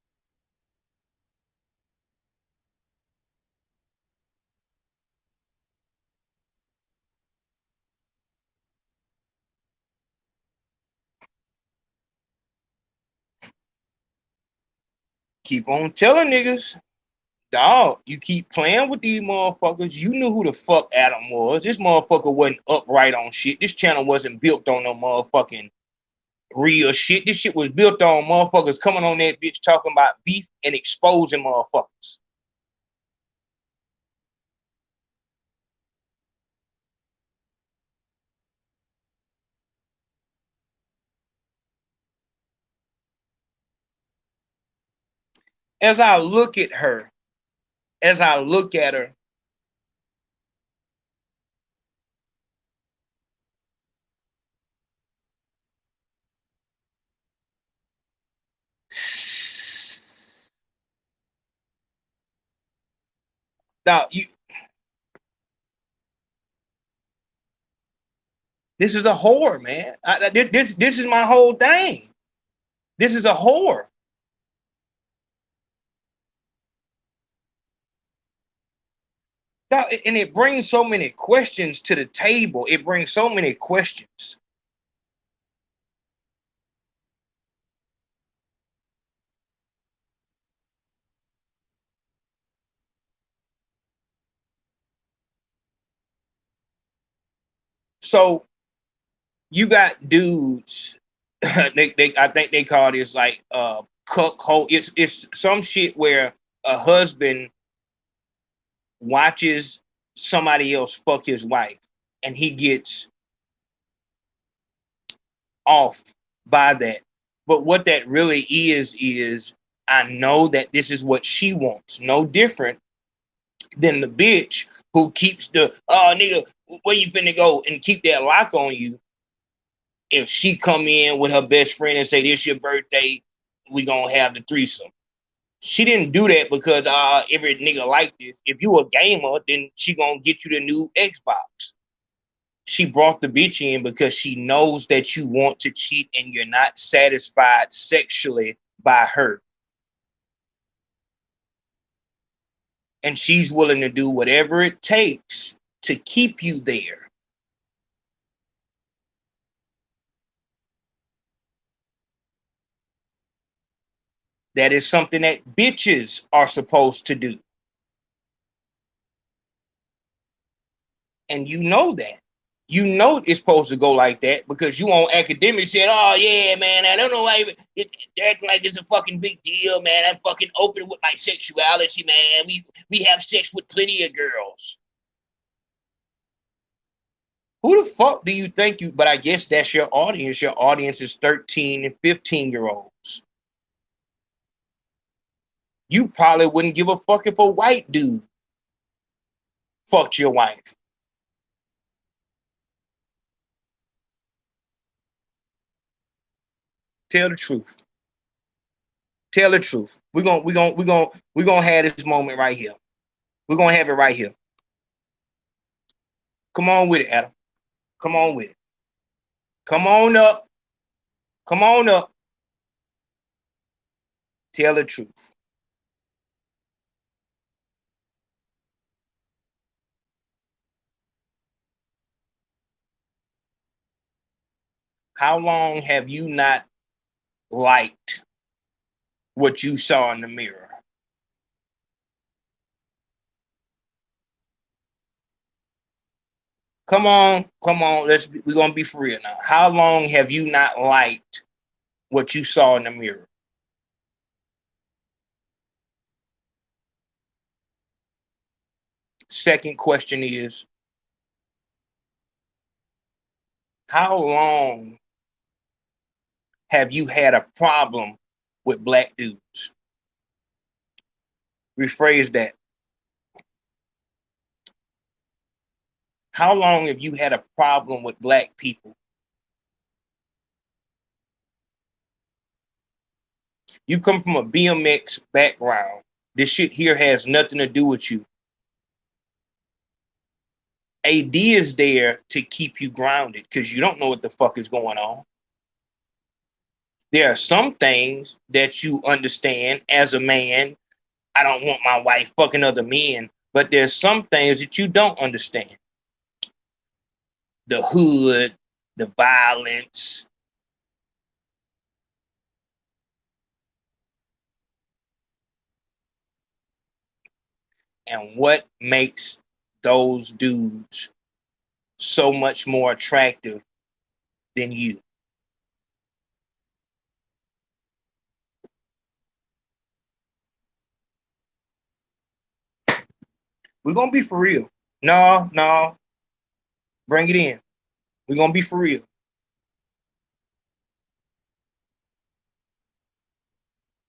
Keep on telling niggas, dog, you keep playing with these motherfuckers. You knew who the fuck Adam was. This motherfucker wasn't upright on shit. This channel wasn't built on no motherfucking real shit. This shit was built on motherfuckers coming on that bitch talking about beef and exposing motherfuckers. As I look at her, now this is a whore, man. This is my whole thing. This is a whore. Now, and it brings so many questions to the table. It brings so many questions. So you got dudes, I think they call this like cuckold. It's some shit where a husband watches somebody else fuck his wife and he gets off by that. But what that really is I know that this is what she wants. No different than the bitch who keeps the, oh nigga, where you finna go, and keep that lock on you. If she come in with her best friend and say, this your birthday, we gonna have the threesome. She didn't do that because every nigga like this. If you a gamer, then she gonna get you the new Xbox. She brought the bitch in because she knows that you want to cheat and you're not satisfied sexually by her. And she's willing to do whatever it takes to keep you there. That is something that bitches are supposed to do. And you know that. You know it's supposed to go like that because you on academics said, oh yeah, man, I don't know why it act like it's a fucking big deal, man. I'm fucking open with my sexuality, man. We have sex with plenty of girls. Who the fuck do you think you? But I guess that's your audience. Your audience is 13 and 15-year-olds. You probably wouldn't give a fuck if a white dude fucked your wife. Tell the truth. Tell the truth. We're gonna have this moment right here. We're gonna have it right here. Come on with it, Adam. Come on with it. Come on up. Come on up. Tell the truth. How long have you not liked what you saw in the mirror? Come on. We're gonna be for real now. How long have you not liked what you saw in the mirror? Second question is, how long have you had a problem with black dudes? Rephrase that. How long have you had a problem with black people? You come from a BMX background. This shit here has nothing to do with you. AD is there to keep you grounded because you don't know what the fuck is going on. There are some things that you understand as a man. I don't want my wife fucking other men, but there's some things that you don't understand. The hood, the violence. And what makes those dudes so much more attractive than you? We're gonna be for real. No. Bring it in. We're gonna be for real.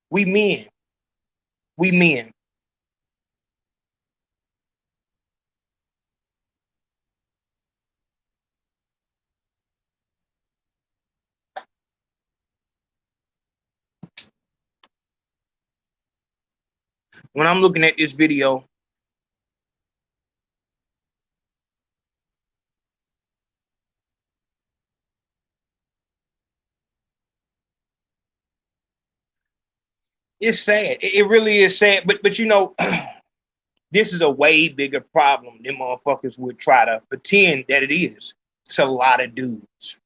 We men. We men. When I'm looking at this video, it's sad. It really is sad. But you know, this is a way bigger problem than motherfuckers would try to pretend that it is. It's a lot of dudes.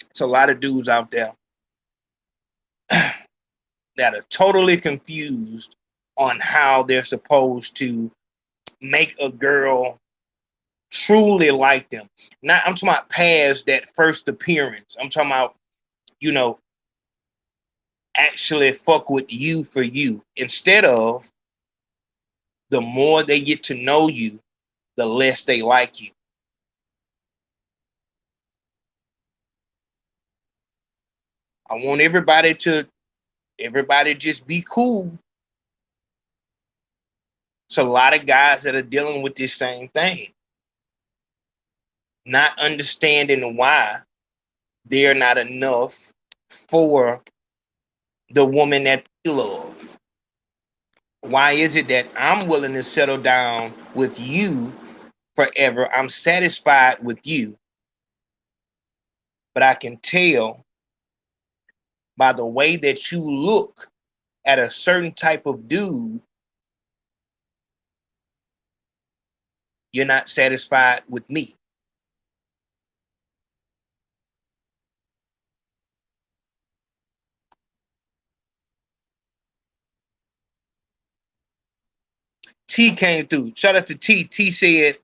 It's a lot of dudes out there that are totally confused on how they're supposed to make a girl truly like them. Not, I'm talking about past that first appearance. I'm talking about, you know, actually fuck with you for you. Instead of the more they get to know you, the less they like you. I want everybody just be cool. It's a lot of guys that are dealing with this same thing. Not understanding why they're not enough for the woman that they love. Why is it that I'm willing to settle down with you forever? I'm satisfied with you. But I can tell by the way that you look at a certain type of dude, you're not satisfied with me. T came through. Shout out to T. T said,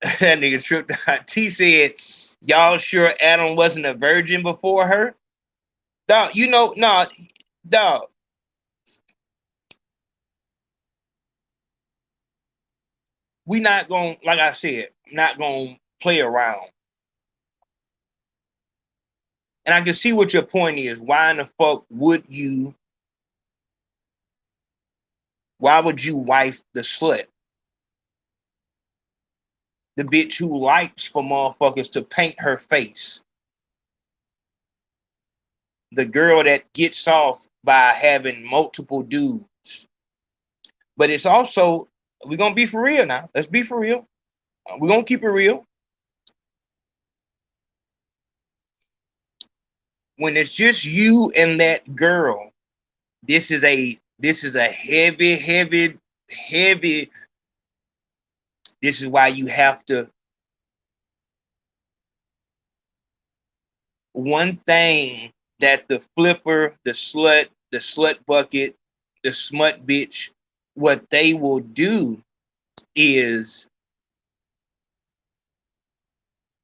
That nigga tripped out. T said, y'all sure Adam wasn't a virgin before her? Dog, you know, no, dog. We not gonna, like I said, not gonna play around. And I can see what your point is. Why in the fuck would you, why would you wife the slut? The bitch who likes for motherfuckers to paint her face. The girl that gets off by having multiple dudes. But it's also, we're gonna be for real now. Let's be for real. We're gonna keep it real. When it's just you and that girl, this is a heavy. This is why you have to. One thing that the flipper, the slut bucket, the smut bitch, what they will do is,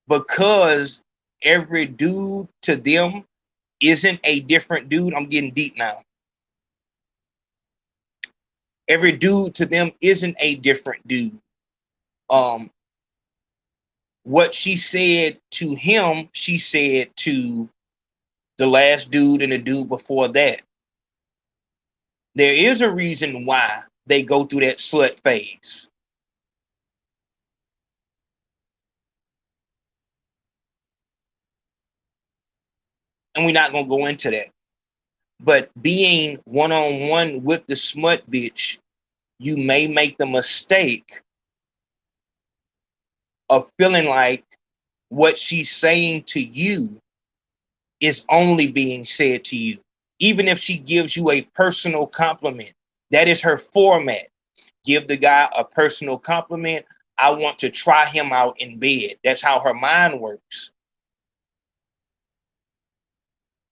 because every dude to them isn't a different dude. I'm getting deep now. Every dude to them isn't a different dude. What she said to him, she said to the last dude and the dude before that. There is a reason why they go through that slut phase. And we're not going to go into that. But being one-on-one with the smut bitch, you may make the mistake of feeling like what she's saying to you is only being said to you. Even if she gives you a personal compliment, that is her format. Give the guy a personal compliment. I want to try him out in bed. That's how her mind works.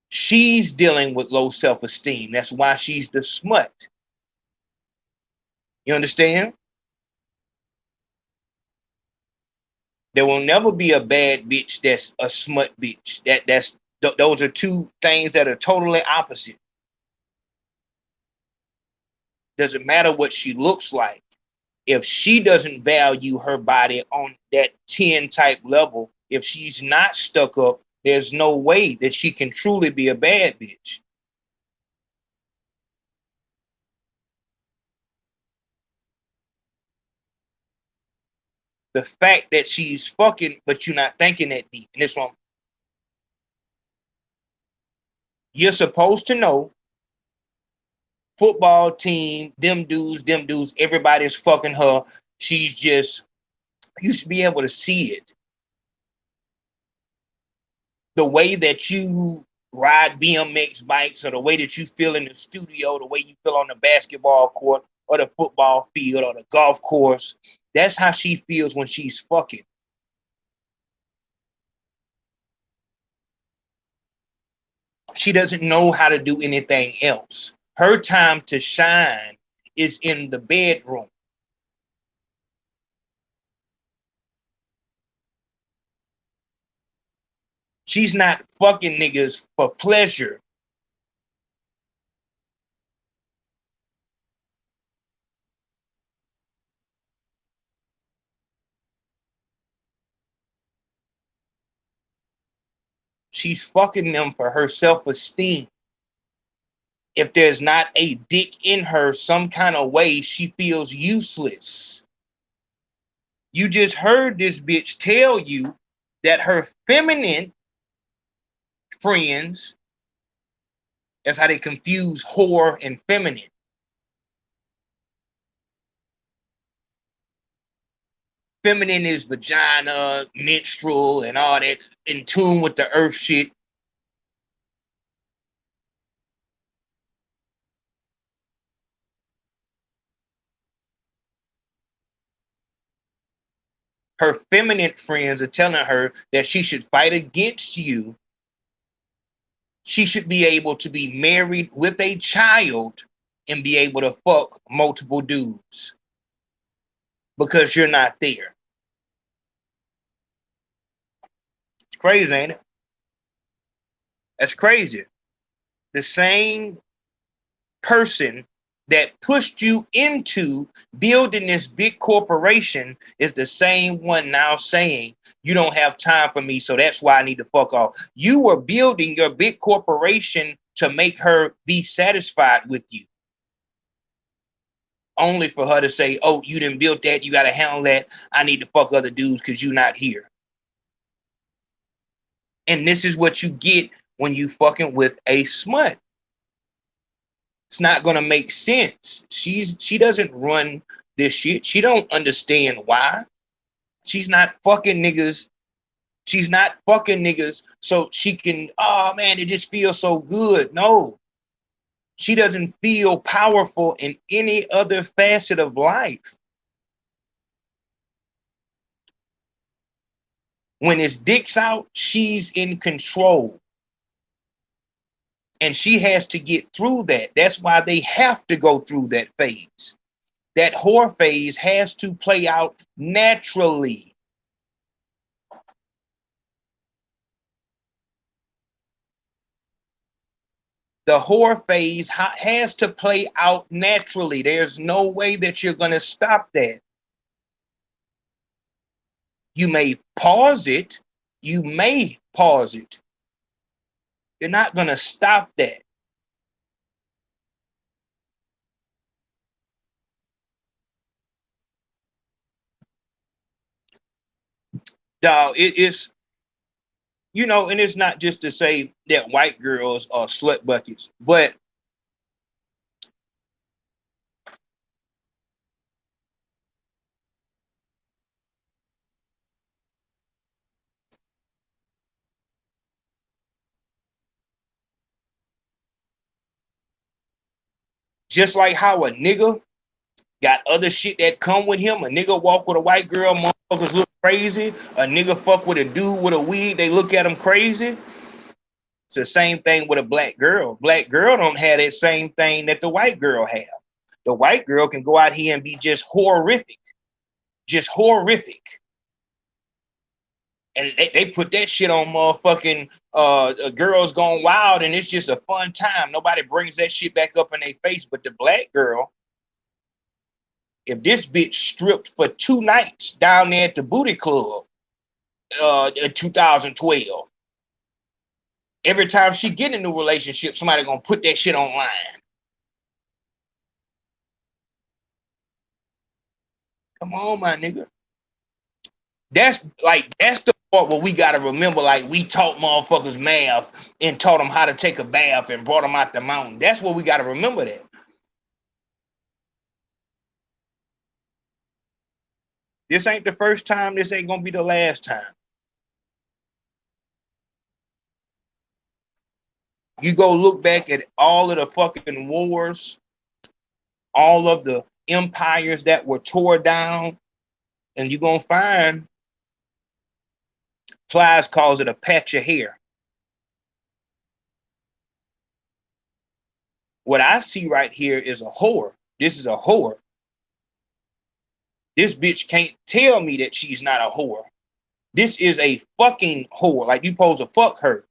She's dealing with low self-esteem. That's why she's the smut. You understand? There will never be a bad bitch that's a smut bitch. Those are two things that are totally opposite. Doesn't matter what she looks like. If she doesn't value her body on that 10 type level, if she's not stuck up, there's no way that she can truly be a bad bitch. The fact that she's fucking, but you're not thinking that deep. And this one, you're supposed to know, football team, them dudes, everybody's fucking her. She's just, you should be able to see it. The way that you ride BMX bikes, or the way that you feel in the studio, the way you feel on the basketball court or the football field or the golf course, that's how she feels when she's fucking. She doesn't know how to do anything else. Her time to shine is in the bedroom. She's not fucking niggas for pleasure. She's fucking them for her self-esteem. If there's not a dick in her some kind of way, she feels useless. You just heard this bitch tell you that her feminine friends, that's how they confuse whore and feminine. Feminine is vagina, menstrual, and all that, in tune with the earth shit. Her feminine friends are telling her that she should fight against you. She should be able to be married with a child and be able to fuck multiple dudes because you're not there. Crazy, ain't it? That's crazy. The same person that pushed you into building this big corporation is the same one now saying, you don't have time for me, so that's why I need to fuck off. You were building your big corporation to make her be satisfied with you. Only for her to say, oh, you didn't build that, you got to handle that. I need to fuck other dudes because you're not here. And this is what you get when you fucking with a smut. It's not gonna make sense. She doesn't run this shit. She don't understand why. She's not fucking niggas. She's not fucking niggas so she can, oh man, it just feels so good. No. She doesn't feel powerful in any other facet of life. When his dick's out, she's in control. And she has to get through that. That's why they have to go through that phase. That whore phase has to play out naturally. The whore phase has to play out naturally. There's no way that you're going to stop that. You may pause it. You may pause it. You're not going to stop that. Dog, it is, you know, and it's not just to say that white girls are slut buckets, but just like how a nigga got other shit that come with him. A nigga walk with a white girl, motherfuckers look crazy. A nigga fuck with a dude with a wig, they look at him crazy. It's the same thing with a black girl. Black girl don't have that same thing that the white girl have. The white girl can go out here and be just horrific. Just horrific. And they put that shit on motherfucking Girls Gone Wild, and it's just a fun time. Nobody brings that shit back up in their face. But the black girl, if this bitch stripped for 2 nights down there at the booty club in 2012, every time she get in a relationship, somebody gonna put that shit online. Come on, my nigga. That's the part where we gotta remember, like, we taught motherfuckers math and taught them how to take a bath and brought them out the mountain. That's what we gotta remember that. This ain't the first time. This ain't gonna be the last time. You go look back at all of the fucking wars, all of the empires that were tore down, and you're gonna find Plies calls it a patch of hair. What I see right here is a whore. This is a whore. This bitch can't tell me that she's not a whore. This is a fucking whore. Like, you supposed to fuck her.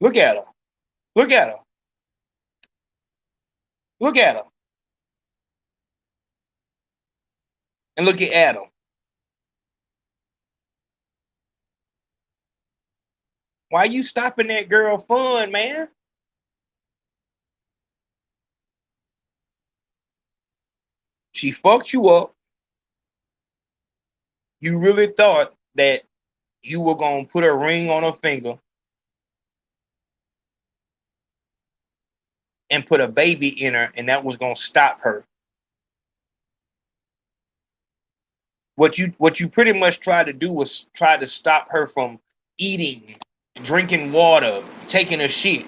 Look at her. Look at her. Look at her. And look at Adam. Why you stopping that girl fun, man? She fucked you up. You really thought that you were going to put a ring on her finger and put a baby in her, and that was going to stop her. What you pretty much tried to do was try to stop her from eating, drinking water, taking a shit.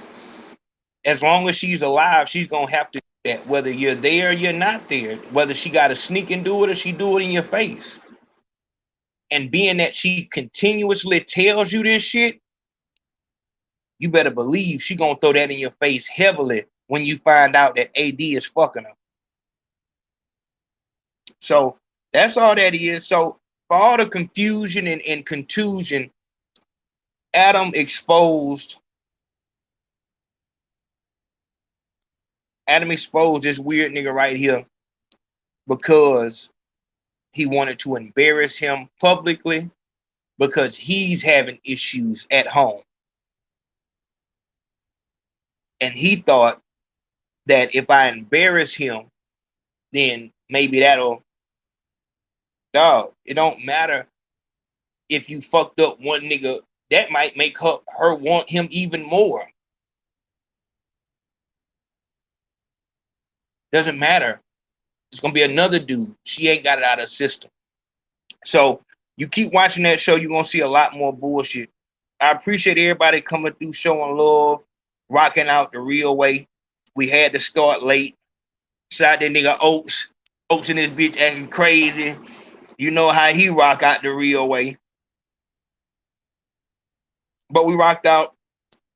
As long as she's alive, she's going to have to do that, whether you're there or you're not there, whether she got to sneak and do it or she do it in your face. And being that she continuously tells you this shit, you better believe she going to throw that in your face heavily when you find out that AD is fucking her. So That's all that is. So for all the confusion and contusion, Adam exposed this weird nigga right here because he wanted to embarrass him publicly because he's having issues at home. And he thought that if I embarrass him, then maybe that'll, dog, it don't matter if you fucked up one nigga, that might make her want him even more. Doesn't matter. It's gonna be another dude. She ain't got it out of her system. So you keep watching that show, you're gonna see a lot more bullshit. I appreciate everybody coming through, showing love, rocking out the real way. We had to start late. Shout out that nigga Oaks. Oaks and this bitch acting crazy. You know how he rock out the real way. But we rocked out.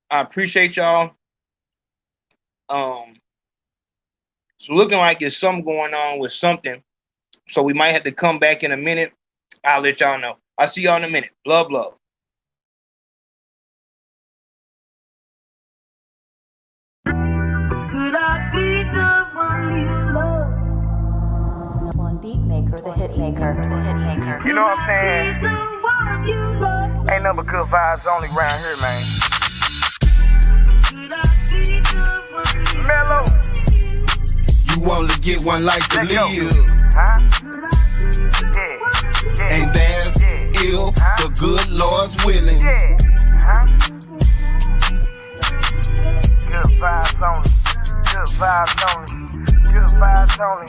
I appreciate y'all. So looking like there's something going on with something. So we might have to come back in a minute. I'll let y'all know. I'll see y'all in a minute. Love, love. One beat maker, the hit maker, the hit maker. You know what I'm saying? Ain't nothing but good vibes only around here, man. Mellow. You only get one life to live. And that's ill, the good Lord's willing. Good vibes only. Good vibes only. Good vibes only.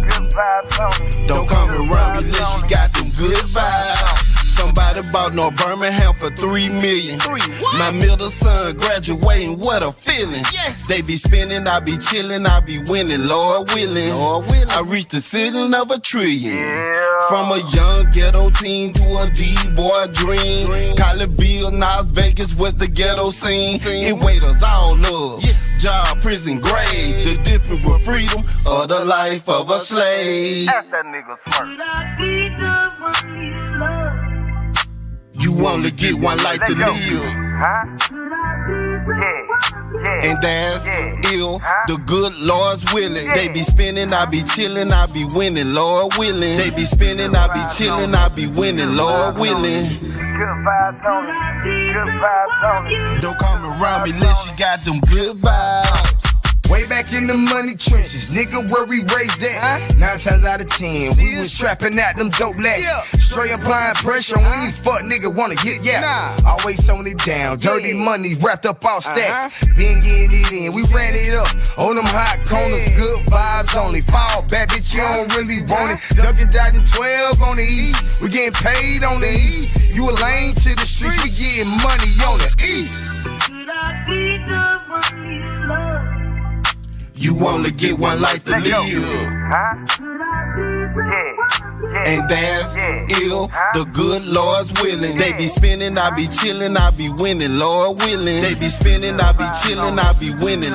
Good vibes only. Don't come around me unless you got them good vibes. Somebody bought no Birmingham for $3 million. My middle son graduating, what a feeling. Yes. They be spinning, I be chilling, I be winning, Lord willing. I reached the ceiling of $1 trillion. Yeah. From a young ghetto teen to a D-boy dream. Collierville, Las Vegas was the ghetto scene. It weighed us all up. Yes. Job, prison, grave. The difference with freedom or the life of a slave. Ask that nigga smart. You only get one life to live. And that's ill, the good Lord's willing. They be spinning, I be chilling, I be winning, Lord willing. They be spinning, I be chilling, I be winning, Lord willing. Good vibes only. Good vibes only. Don't come around me unless you got them good vibes. Way back in the money trenches, nigga, where we raised at. 9 times out of 10, we was trapping at them dope lads. Straight applying pressure on any fuck nigga wanna get always on it down, dirty money wrapped up all stacks. Been getting it in, we ran it up on them hot corners. Good vibes only. Fall back, bitch, you don't really want it. Dunkin' dodging 12 on the east, we getting paid on the east. You a lame to the streets, we getting money on the east. You only get one life to live. And that's ill, the good Lord's willing. They be spinning, I be chilling, I be winning, Lord willing. They be spinning, I be chilling, I be winning.